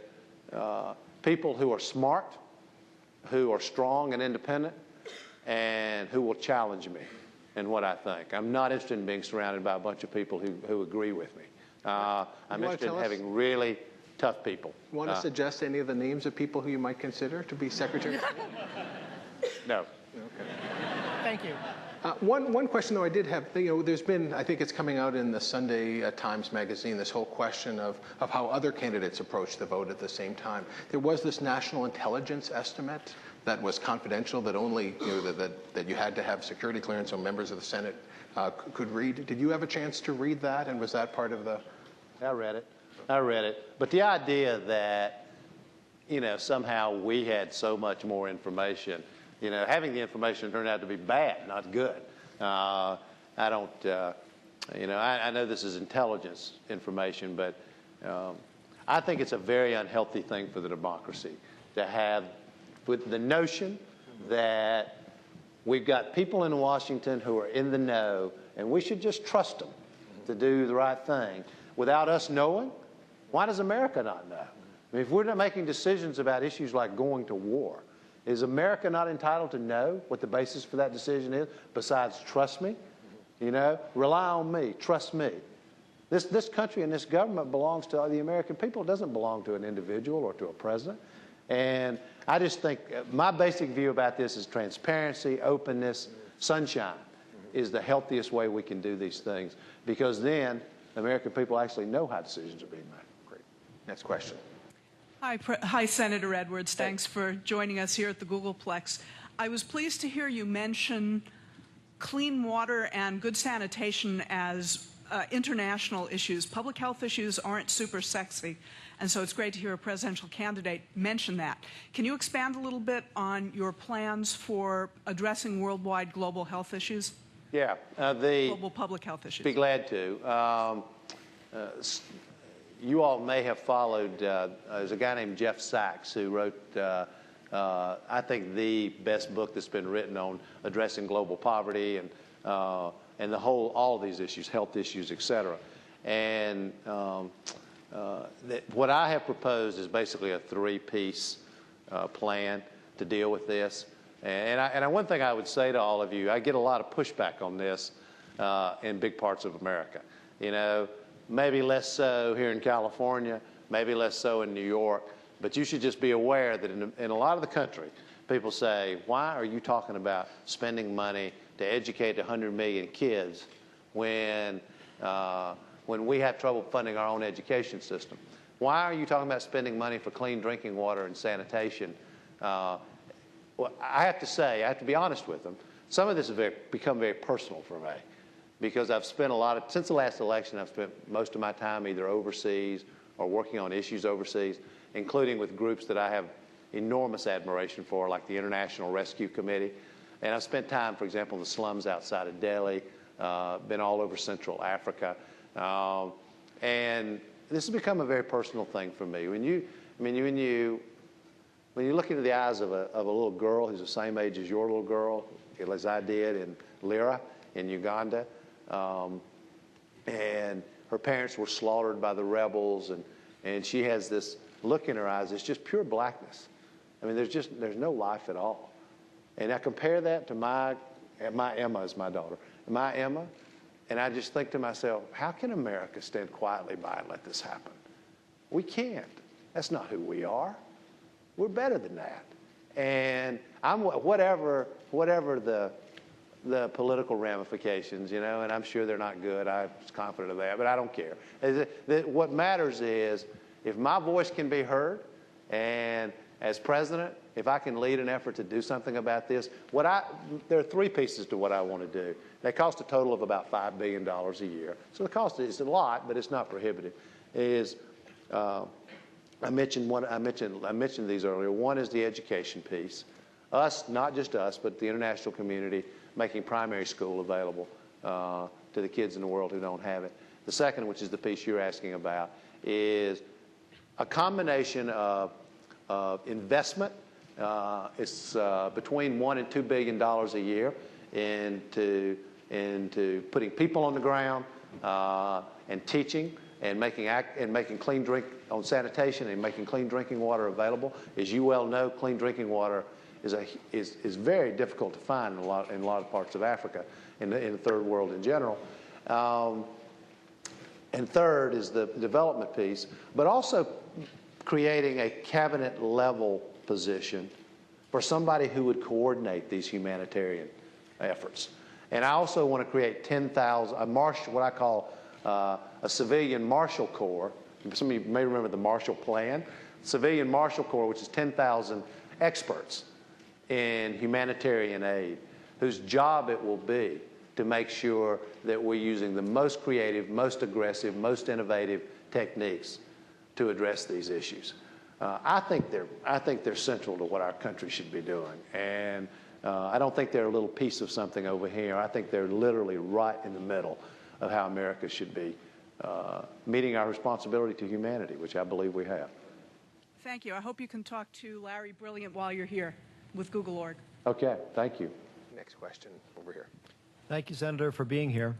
people who are smart, who are strong and independent, and who will challenge me in what I think. I'm not interested in being surrounded by a bunch of people who agree with me. I'm interested in having really tough people. Want to suggest any of the names of people who you might consider to be Secretary? No. Okay. Thank you. One question, though, I did have, there's been, I think it's coming out in the Sunday Times Magazine, this whole question of how other candidates approach the vote at the same time. There was this national intelligence estimate that was confidential, that only, that you had to have security clearance so members of the Senate could read. Did you have a chance to read that, and was that part of the... I read it. But the idea that, somehow we had so much more information, having the information turned out to be bad, not good. I You know, I know this is intelligence information, but I think it's a very unhealthy thing for the democracy to have with the notion that we've got people in Washington who are in the know, and we should just trust them to do the right thing without us knowing. Why does America not know? I mean, if we're not making decisions about issues like going to war, is America not entitled to know what the basis for that decision is besides trust me? You know, rely on me, trust me. This country and this government belongs to the American people. It doesn't belong to an individual or to a president. And I just think my basic view about this is transparency, openness, sunshine is the healthiest way we can do these things, because then the American people actually know how decisions are being made. Great. Next question. Hi, Senator Edwards. Thanks for joining us here at the Googleplex. I was pleased to hear you mention clean water and good sanitation as international issues. Public health issues aren't super sexy, and so it's great to hear a presidential candidate mention that. Can you expand a little bit on your plans for addressing worldwide global health issues? Yeah, global public health issues. Be glad to. You all may have followed, there's a guy named Jeff Sachs who wrote, I think, the best book that's been written on addressing global poverty and all of these issues, health issues, et cetera. And what I have proposed is basically a three-piece plan to deal with this. And one thing I would say to all of you, I get a lot of pushback on this in big parts of America. You know, maybe less so here in California, maybe less so in New York, but you should just be aware that in a lot of the country, people say, why are you talking about spending money to educate 100 million kids when we have trouble funding our own education system? Why are you talking about spending money for clean drinking water and sanitation? Well, I have to say, I have to be honest with them, some of this has become very personal for me, because I've spent since the last election, I've spent most of my time either overseas or working on issues overseas, including with groups that I have enormous admiration for, like the International Rescue Committee. And I've spent time, for example, in the slums outside of Delhi, been all over Central Africa. And this has become a very personal thing for me. When you look into the eyes of a little girl who's the same age as your little girl, as I did in Lira in Uganda, and her parents were slaughtered by the rebels, and she has this look in her eyes. It's just pure blackness. I mean, there's no life at all. And I compare that to my Emma is my daughter, my Emma, and I just think to myself, how can America stand quietly by and let this happen? We can't. That's not who we are. We're better than that. And whatever the political ramifications, you know, and I'm sure they're not good. I'm confident of that, but I don't care. What matters is if my voice can be heard, and as president, if I can lead an effort to do something about this, there are three pieces to what I want to do. They cost a total of about $5 billion a year. So the cost is a lot, but it's not prohibitive. I mentioned these earlier. One is the education piece. Us, not just us, but the international community, making primary school available to the kids in the world who don't have it. The second, which is the piece you're asking about, is a combination of investment. It's between $1 and $2 billion a year into putting people on the ground and teaching and making clean drink on sanitation and making clean drinking water available. As you well know, clean drinking water is very difficult to find in a lot of parts of Africa, in the third world in general. And third is the development piece, but also creating a cabinet-level position for somebody who would coordinate these humanitarian efforts. And I also want to create 10,000, what I call a civilian Marshall Corps. Some of you may remember the Marshall Plan. Civilian Marshall Corps, which is 10,000 experts in humanitarian aid, whose job it will be to make sure that we're using the most creative, most aggressive, most innovative techniques to address these issues. I think they're central to what our country should be doing. And I don't think they're a little piece of something over here. I think they're literally right in the middle of how America should be meeting our responsibility to humanity, which I believe we have. Thank you. I hope you can talk to Larry Brilliant while you're here with Google.org. Okay, thank you. Next question over here. Thank you, Senator, for being here.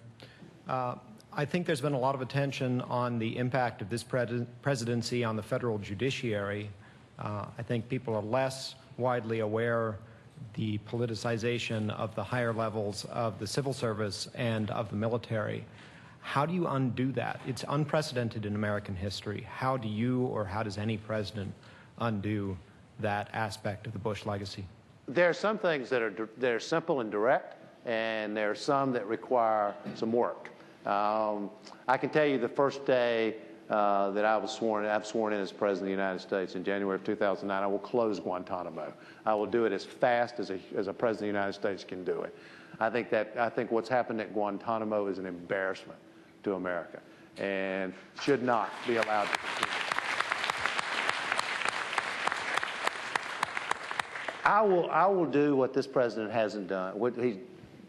I think there's been a lot of attention on the impact of this presidency on the federal judiciary. I think people are less widely aware the politicization of the higher levels of the civil service and of the military. How do you undo that? It's unprecedented in American history. How do you or how does any president undo that aspect of the Bush legacy? There are some things that are simple and direct, and there are some that require some work. I can tell you the first day that I'm sworn in as President of the United States in January of 2009, I will close Guantanamo. I will do it as fast as a President of the United States can do it. I think what's happened at Guantanamo is an embarrassment to America and should not be allowed to continue. I will do what this president hasn't done.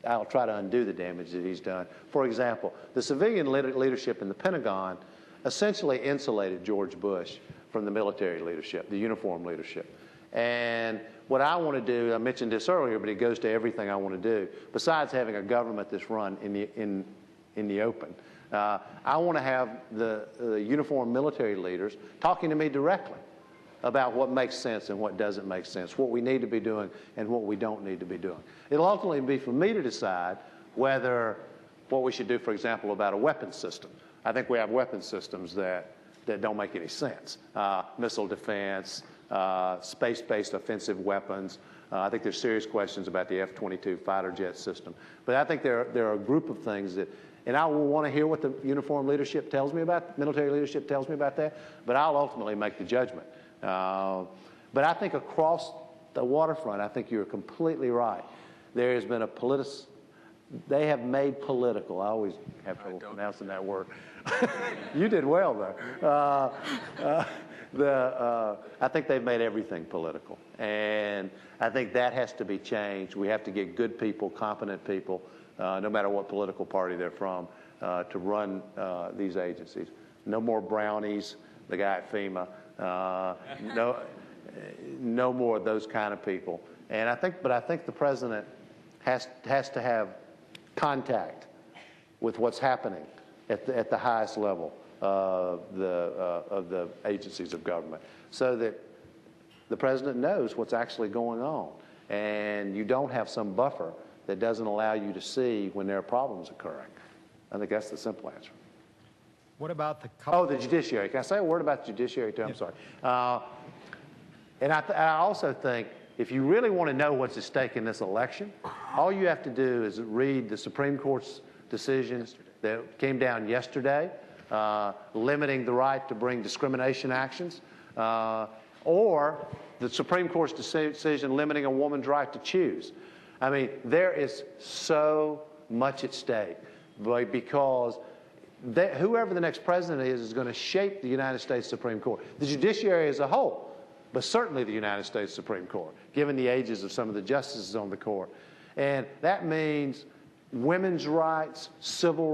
I'll try to undo the damage that he's done. For example, the civilian leadership in the Pentagon essentially insulated George Bush from the military leadership, the uniform leadership. And what I want to do, I mentioned this earlier, but it goes to everything I want to do. Besides having a government that's run in the open, I want to have the uniformed military leaders talking to me directly about what makes sense and what doesn't make sense, what we need to be doing and what we don't need to be doing. It'll ultimately be for me to decide what we should do, for example, about a weapons system. I think we have weapons systems that don't make any sense. Missile defense, space-based offensive weapons. I think there's serious questions about the F-22 fighter jet system. But I think there are a group of things that, and I will want to hear what the uniform leadership tells me about, military leadership tells me about that, but I'll ultimately make the judgment. But I think across the waterfront, I think you're completely right. There has been they have made political. I always have trouble pronouncing that word. You did well, though. I think they've made everything political. And I think that has to be changed. We have to get good people, competent people, no matter what political party they're from, to run these agencies. No more brownies, the guy at FEMA. No more of those kind of people. And I think the president has to have contact with what's happening at the highest level of the agencies of government, so that the president knows what's actually going on, and you don't have some buffer that doesn't allow you to see when there are problems occurring. I think that's the simple answer. What about the the judiciary. Can I say a word about the judiciary, too? I'm sorry. And I also think if you really want to know what's at stake in this election, all you have to do is read the Supreme Court's decisions that came down yesterday, limiting the right to bring discrimination actions, or the Supreme Court's decision limiting a woman's right to choose. I mean, there is so much at stake because whoever the next president is going to shape the United States Supreme Court, the judiciary as a whole, but certainly the United States Supreme Court, given the ages of some of the justices on the court. And that means women's rights, civil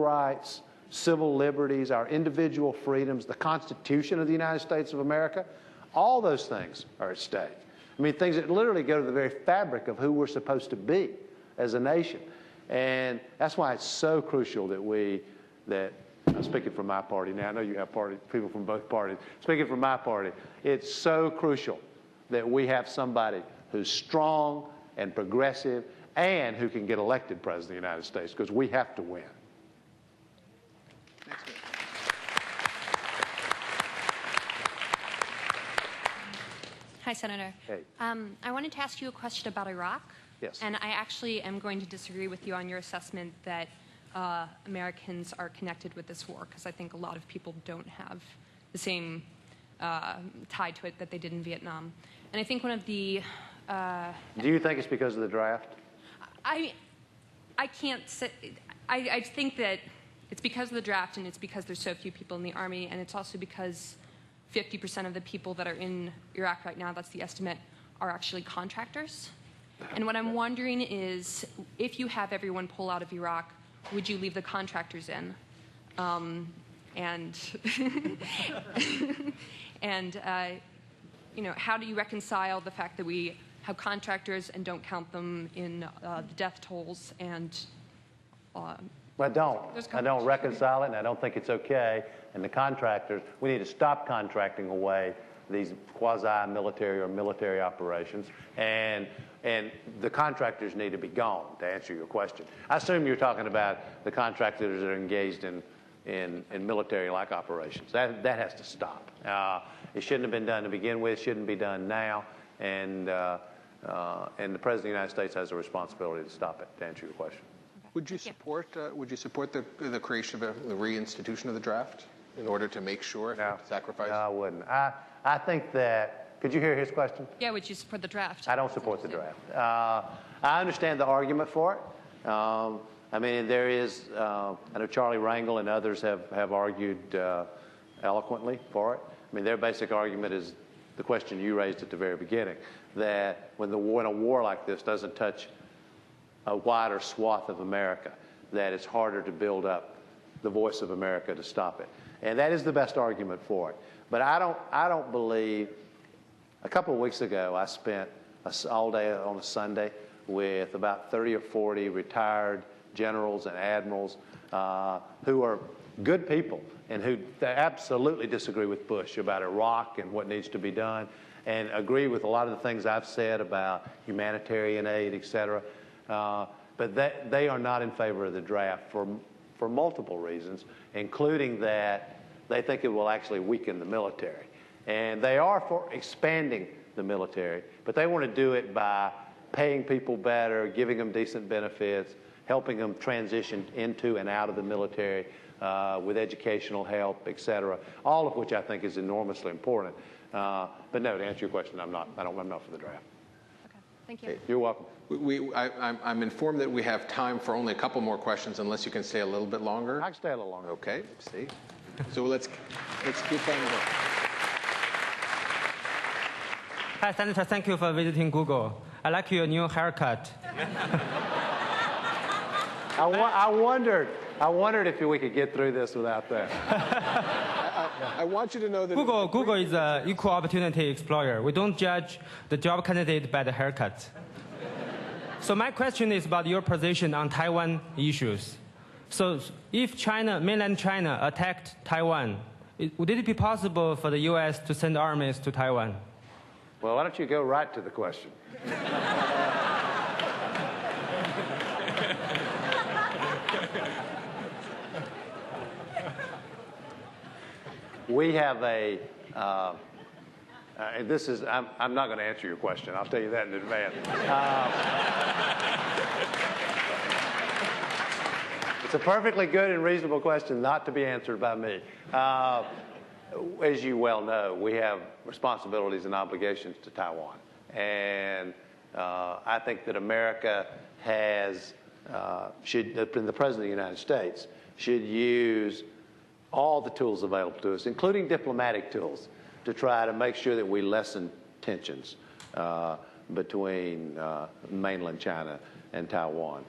liberties, our individual freedoms, the Constitution of the United States of America, all those things are at stake. I mean, things that literally go to the very fabric of who we're supposed to be as a nation. And that's why it's so crucial that I'm speaking from my party now. I know you have people from both parties. Speaking from my party, it's so crucial that we have somebody who's strong and progressive and who can get elected President of the United States, because we have to win. Next one. Hi, Senator. Hey. I wanted to ask you a question about Iraq. Yes. And I actually am going to disagree with you on your assessment that Americans are connected with this war, because I think a lot of people don't have the same tie to it that they did in Vietnam. And I think one of the... Do you think it's because of the draft? I can't say... I think that it's because of the draft, and it's because there's so few people in the Army, and it's also because 50% of the people that are in Iraq right now, that's the estimate, are actually contractors. And what I'm wondering is, if you have everyone pull out of Iraq, would you leave the contractors in? And you know, how do you reconcile the fact that we have contractors and don't count them in the death tolls? And I don't reconcile it, and I don't think it's okay. And the contractors, we need to stop contracting away these quasi-military or military operations, and the contractors need to be gone, to answer your question. I assume you're talking about the contractors that are engaged in military-like operations. That has to stop. It shouldn't have been done to begin with. It shouldn't be done now. And the President of the United States has a responsibility to stop it, to answer your question. Would you support the creation of the reinstitution of the draft in order to make sure sacrifice? No, I wouldn't. I think that, could you hear his question? yeah, would you support the draft? I don't support the draft. I understand the argument for it. I mean, there is, I know Charlie Rangel and others have argued eloquently for it. I mean, their basic argument is the question you raised at the very beginning, that when a war like this doesn't touch a wider swath of America, that it's harder to build up the voice of America to stop it. And that is the best argument for it. But I don't believe, a couple of weeks ago, I spent all day on a Sunday with about 30 or 40 retired generals and admirals who are good people and who absolutely disagree with Bush about Iraq and what needs to be done, and agree with a lot of the things I've said about humanitarian aid, et cetera. But they are not in favor of the draft for multiple reasons, including that they think it will actually weaken the military. And they are for expanding the military, but they want to do it by paying people better, giving them decent benefits, helping them transition into and out of the military with educational help, et cetera, all of which I think is enormously important. But no, to answer your question, I'm not for the draft. Okay, thank you. You're welcome. I'm informed that we have time for only a couple more questions, unless you can stay a little bit longer. I can stay a little longer. Okay, see. So let's keep on going. Hi, Senator. Thank you for visiting Google. I like your new haircut. I wondered if we could get through this without that. I want you to know that Google is an equal opportunity explorer. We don't judge the job candidate by the haircut. So my question is about your position on Taiwan issues. So if mainland China attacked Taiwan, would it be possible for the U.S. to send armies to Taiwan? Well, why don't you go right to the question? We have a, I'm not going to answer your question. I'll tell you that in advance. It's a perfectly good and reasonable question not to be answered by me. As you well know, we have responsibilities and obligations to Taiwan. And I think that America the President of the United States should use all the tools available to us, including diplomatic tools, to try to make sure that we lessen tensions between mainland China and Taiwan.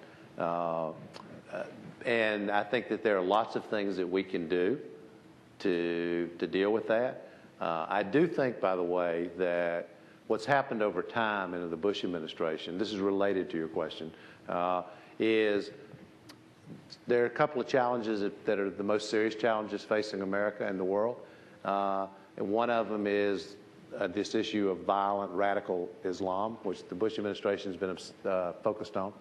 And I think that there are lots of things that we can do to deal with that. I do think, by the way, that what's happened over time in the Bush administration, this is related to your question, is there are a couple of challenges that are the most serious challenges facing America and the world. And one of them is this issue of violent radical Islam, which the Bush administration has been focused on.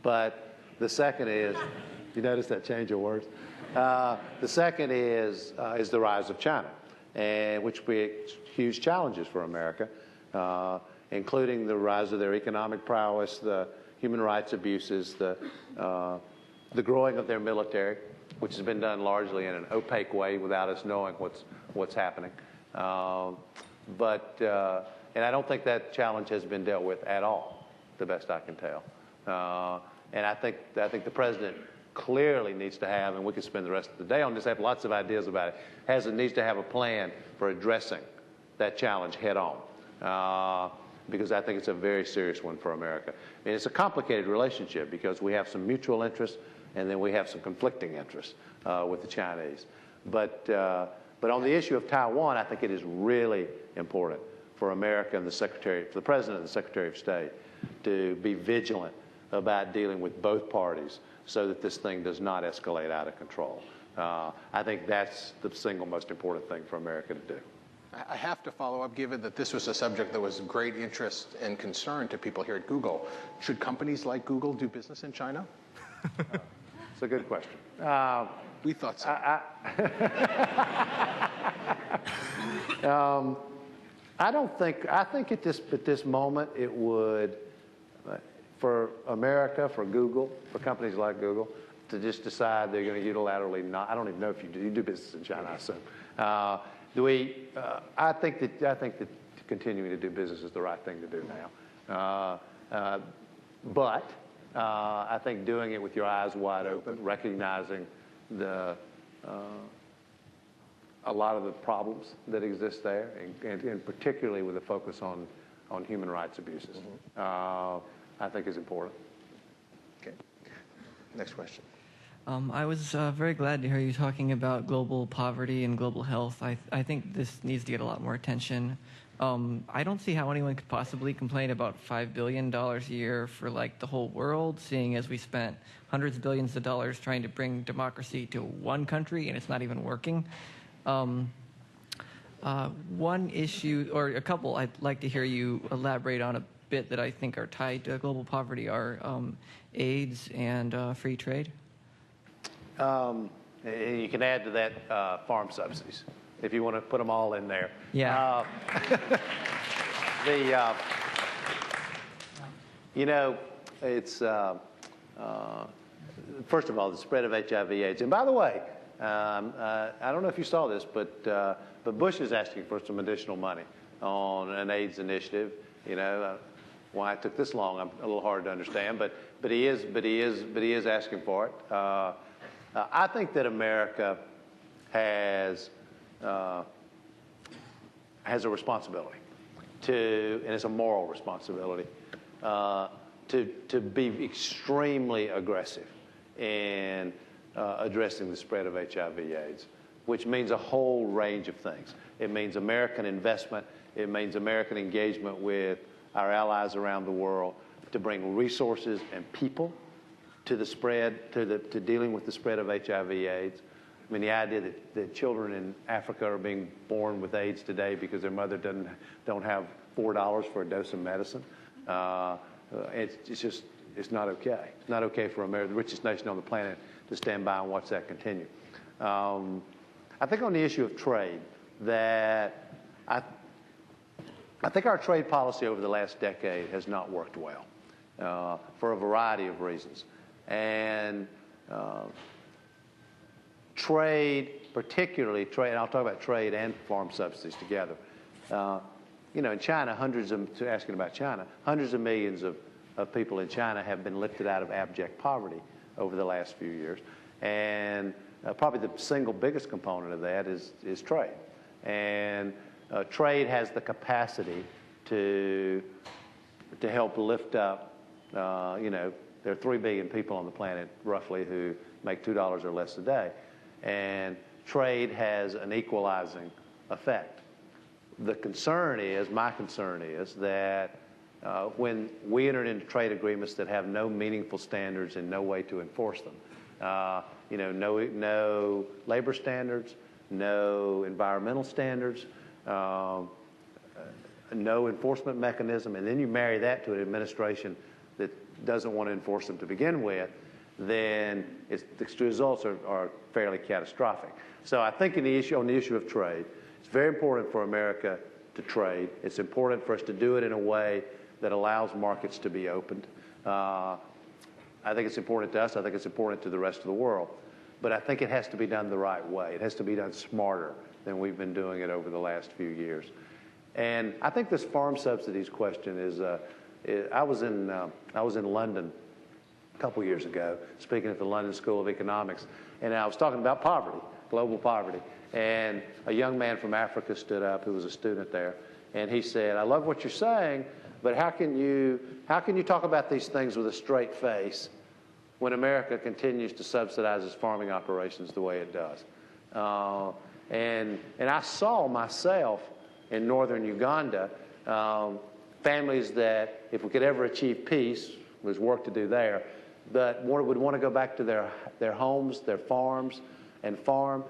But the second is, you notice that change of words? The second is the rise of China, which creates huge challenges for America, including the rise of their economic prowess, the human rights abuses, the growing of their military, which has been done largely in an opaque way without us knowing what's happening. And I don't think that challenge has been dealt with at all, the best I can tell. And I think the president clearly needs to have, and we could spend the rest of the day on this, have lots of ideas about it, needs to have a plan for addressing that challenge head on. Because I think it's a very serious one for America. And it's a complicated relationship because we have some mutual interests and then we have some conflicting interests with the Chinese. But on the issue of Taiwan, I think it is really important for America and for the President and the Secretary of State to be vigilant about dealing with both parties so that this thing does not escalate out of control. I think that's the single most important thing for America to do. I have to follow up, given that this was a subject that was of great interest and concern to people here at Google. Should companies like Google do business in China? It's a good question. We thought so. I think at this moment it would, for America, for Google, for companies like Google, to just decide they're going to unilaterally not. I don't even know if you do business in China, I assume. I think that continuing to do business is the right thing to do now. But I think doing it with your eyes wide open, recognizing a lot of the problems that exist there, and particularly with a focus on human rights abuses, I think is important. Okay. Next question. I was very glad to hear you talking about global poverty and global health. I think this needs to get a lot more attention. I don't see how anyone could possibly complain about $5 billion a year for like the whole world, seeing as we spent hundreds of billions of dollars trying to bring democracy to one country and it's not even working. One issue, or a couple, I'd like to hear you elaborate on a bit that I think are tied to global poverty are AIDS and free trade. And you can add to that farm subsidies, if you want to put them all in there. Yeah. It's, first of all, the spread of HIV/AIDS. And by the way, I don't know if you saw this, but Bush is asking for some additional money on an AIDS initiative. Why it took this long, I'm a little hard to understand, but he is asking for it. I think that America has a responsibility and it's a moral responsibility to be extremely aggressive in addressing the spread of HIV/AIDS, which means a whole range of things. It means American investment. It means American engagement with our allies around the world to bring resources and people to the spread, to dealing with the spread of HIV/AIDS. I mean, the idea that children in Africa are being born with AIDS today because their mother don't have $4 for a dose of medicine. It's not okay. It's not okay for America, the richest nation on the planet, to stand by and watch that continue. I think on the issue of trade, that I think our trade policy over the last decade has not worked well for a variety of reasons. And trade, particularly trade, and I'll talk about trade and farm subsidies together. In China, asking about China, hundreds of millions of people in China have been lifted out of abject poverty over the last few years. And probably the single biggest component of that is trade. And trade has the capacity to help lift up, there are 3 billion people on the planet, roughly, who make $2 or less a day. And trade has an equalizing effect. My concern is that when we entered into trade agreements that have no meaningful standards and no way to enforce them, no labor standards, no environmental standards, no enforcement mechanism, and then you marry that to an administration that doesn't want to enforce them to begin with, then the results are fairly catastrophic. So I think on the issue of trade, it's very important for America to trade. It's important for us to do it in a way that allows markets to be opened. I think it's important to us. I think it's important to the rest of the world. But I think it has to be done the right way. It has to be done smarter than we've been doing it over the last few years. And I think this farm subsidies question is I was in London a couple years ago, speaking at the London School of Economics, and I was talking about poverty, global poverty. And a young man from Africa stood up who was a student there, and he said, "I love what you're saying, but how can you talk about these things with a straight face when America continues to subsidize its farming operations the way it does. And I saw myself in northern Uganda families that, if we could ever achieve peace, there's work to do there, but would want to go back to their homes, their farms, and farm,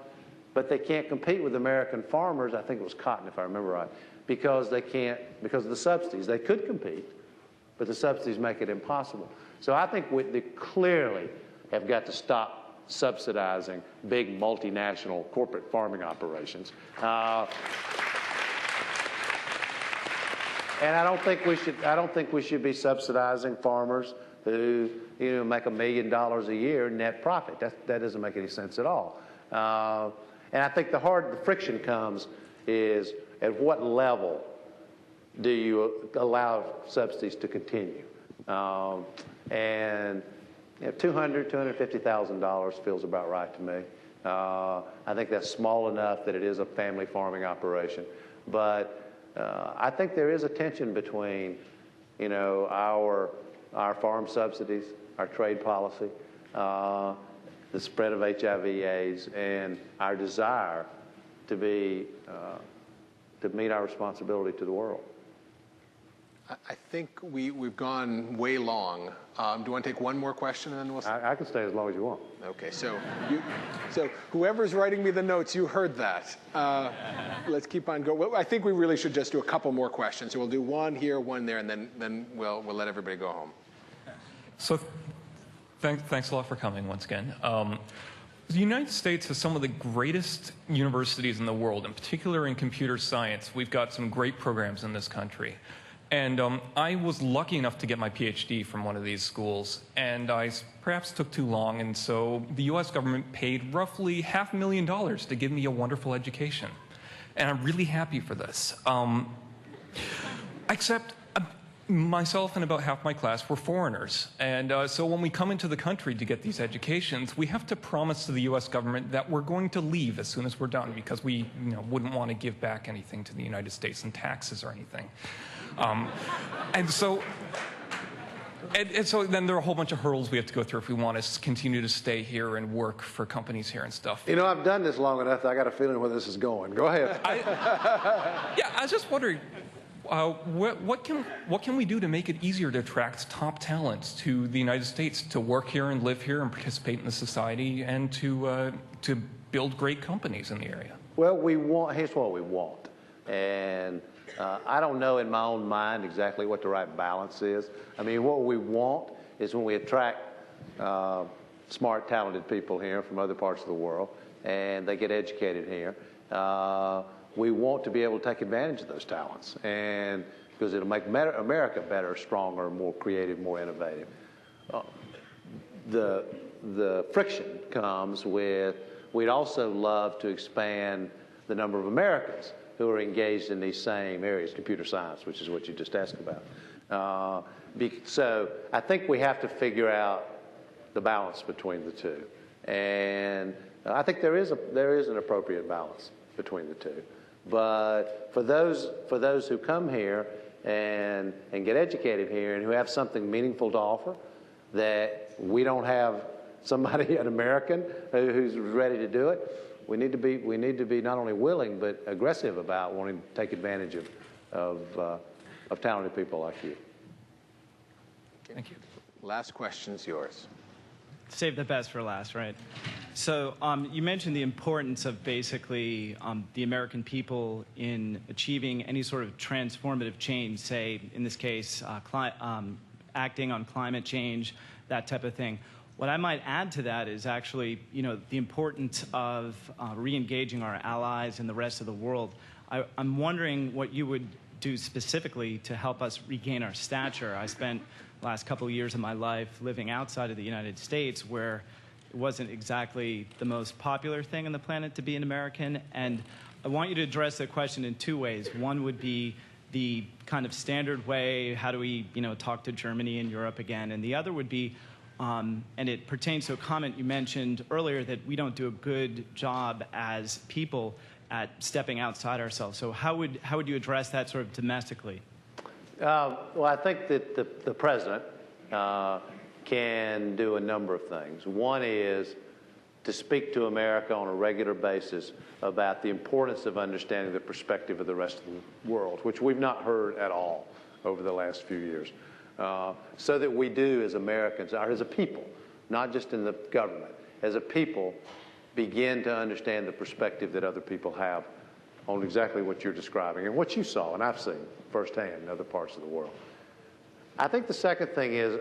but they can't compete with American farmers. I think it was cotton, if I remember right, because they can't, because of the subsidies. They could compete, but the subsidies make it impossible. So I think they clearly have got to stop subsidizing big multinational corporate farming operations. And I don't think we should be subsidizing farmers who make $1 million a year net profit. That doesn't make any sense at all. And I think the friction comes is at what level do you allow subsidies to continue? And $200,000, $250,000 feels about right to me. I think that's small enough that it is a family farming operation. But I think there is a tension between, our farm subsidies, our trade policy, the spread of HIV/AIDS, and our desire to meet our responsibility to the world. I think we've gone way long. Do you want to take one more question and then we'll... I can stay as long as you want. Okay, so whoever's writing me the notes, you heard that. Let's keep on going. Well, I think we really should just do a couple more questions. So we'll do one here, one there, and then we'll let everybody go home. So thanks a lot for coming once again. The United States has some of the greatest universities in the world, in particular in computer science. We've got some great programs in this country. And I was lucky enough to get my PhD from one of these schools, and I perhaps took too long, and so the US government paid roughly $500,000 to give me a wonderful education. And I'm really happy for this. Except myself and about half my class were foreigners. And so when we come into the country to get these educations, we have to promise to the US government that we're going to leave as soon as we're done, because we wouldn't want to give back anything to the United States in taxes or anything. And so then there are a whole bunch of hurdles we have to go through if we want to continue to stay here and work for companies here and stuff. I've done this long enough that I got a feeling where this is going. Go ahead. Yeah, I was just wondering, what can we do to make it easier to attract top talents to the United States to work here and live here and participate in the society and to build great companies in the area? Well, here's what we want. And I don't know in my own mind exactly what the right balance is. I mean, what we want is when we attract smart, talented people here from other parts of the world, and they get educated here, we want to be able to take advantage of those talents, and because it'll make America better, stronger, more creative, more innovative. The friction comes with, we'd also love to expand the number of Americans who are engaged in these same areas, computer science, which is what you just asked about. So I think we have to figure out the balance between the two. And I think there is an appropriate balance between the two. But for those who come here and get educated here and who have something meaningful to offer that we don't have somebody, an American, who's ready to do it, we need to be not only willing but aggressive about wanting to take advantage of talented people like you. Thank you. Last question's yours. Save the best for last, right? So you mentioned the importance of basically the American people in achieving any sort of transformative change, say, in this case, acting on climate change, that type of thing. What I might add to that is actually, the importance of re-engaging our allies and the rest of the world. I'm wondering what you would do specifically to help us regain our stature. I spent the last couple of years of my life living outside of the United States, where it wasn't exactly the most popular thing on the planet to be an American. And I want you to address the question in two ways. One would be the kind of standard way, how do we, talk to Germany and Europe again? And the other would be, and it pertains to a comment you mentioned earlier, that we don't do a good job as people at stepping outside ourselves. So how would you address that sort of domestically? Well, I think that the president can do a number of things. One is to speak to America on a regular basis about the importance of understanding the perspective of the rest of the world, which we've not heard at all over the last few years. So that we do, as Americans, or as a people, not just in the government, as a people, begin to understand the perspective that other people have on exactly what you're describing and what you saw and I've seen firsthand in other parts of the world. I think the second thing is,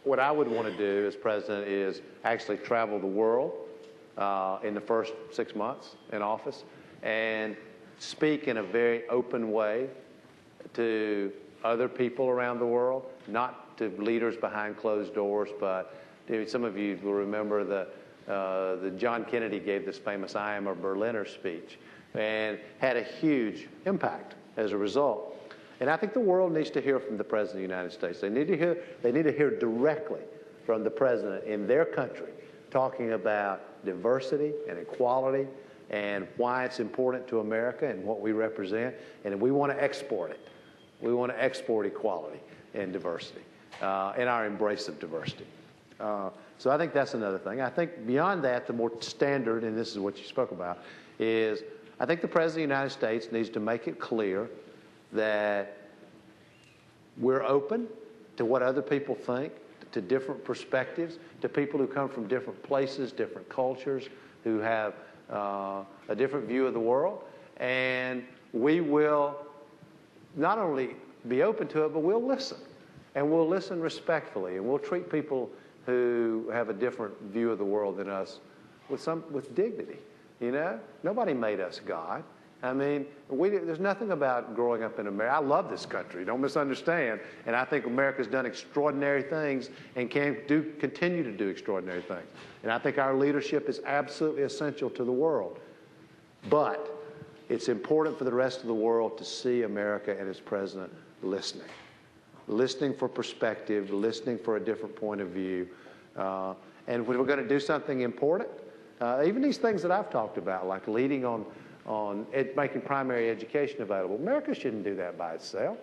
what I would want to do as president is actually travel the world in the first 6 months in office and speak in a very open way to other people around the world, not to leaders behind closed doors, but some of you will remember the John Kennedy gave this famous "I am a Berliner" speech and had a huge impact as a result. And I think the world needs to hear from the President of the United States. They need to hear directly from the President in their country talking about diversity and equality and why it's important to America and what we represent. And we want to export it. We want to export equality and diversity and our embrace of diversity. So I think that's another thing. I think beyond that, the more standard, and this is what you spoke about, is I think the President of the United States needs to make it clear that we're open to what other people think, to different perspectives, to people who come from different places, different cultures, who have a different view of the world. And we will not only be open to it, but we'll listen. And we'll listen respectfully, and we'll treat people who have a different view of the world than us with dignity. You know, nobody made us God. I mean, there's nothing about growing up in America. I love this country, don't misunderstand. And I think America's done extraordinary things and can continue to do extraordinary things. And I think our leadership is absolutely essential to the world. But it's important for the rest of the world to see America and its president listening. Listening for perspective, listening for a different point of view. And when we're going to do something important, even these things that I've talked about, like leading on making primary education available. America shouldn't do that by itself.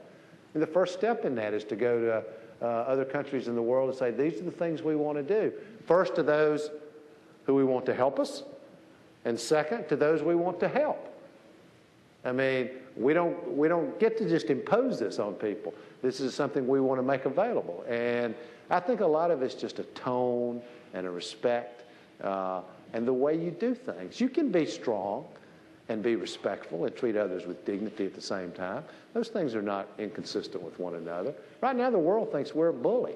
And the first step in that is to go to other countries in the world and say, these are the things we want to do. First, to those who we want to help us, and second, to those we want to help. I mean, we don't get to just impose this on people. This is something we want to make available. And I think a lot of it's just a tone and a respect and the way you do things. You can be strong and be respectful and treat others with dignity at the same time. Those things are not inconsistent with one another. Right now, the world thinks we're a bully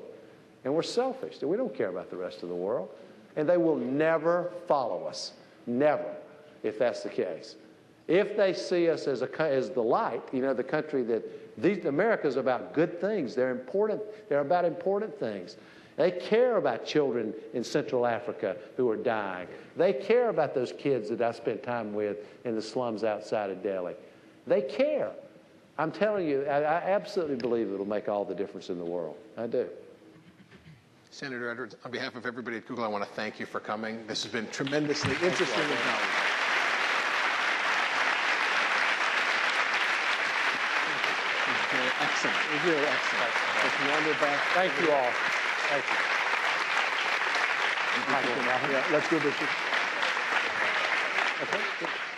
and we're selfish, that we don't care about the rest of the world. And they will never follow us, never, if that's the case. If they see us as the light, you know, the country that America's about good things. They're important. They're about important things. They care about children in Central Africa who are dying. They care about those kids that I spent time with in the slums outside of Delhi. They care. I'm telling you, I absolutely believe it'll make all the difference in the world. I do. Senator Edwards, on behalf of everybody at Google, I want to thank you for coming. This has been tremendously interesting and valuable. Excellent. It was really excellent. It's wonderful. Thank you all. Thank you. Yeah, let's do this. Okay.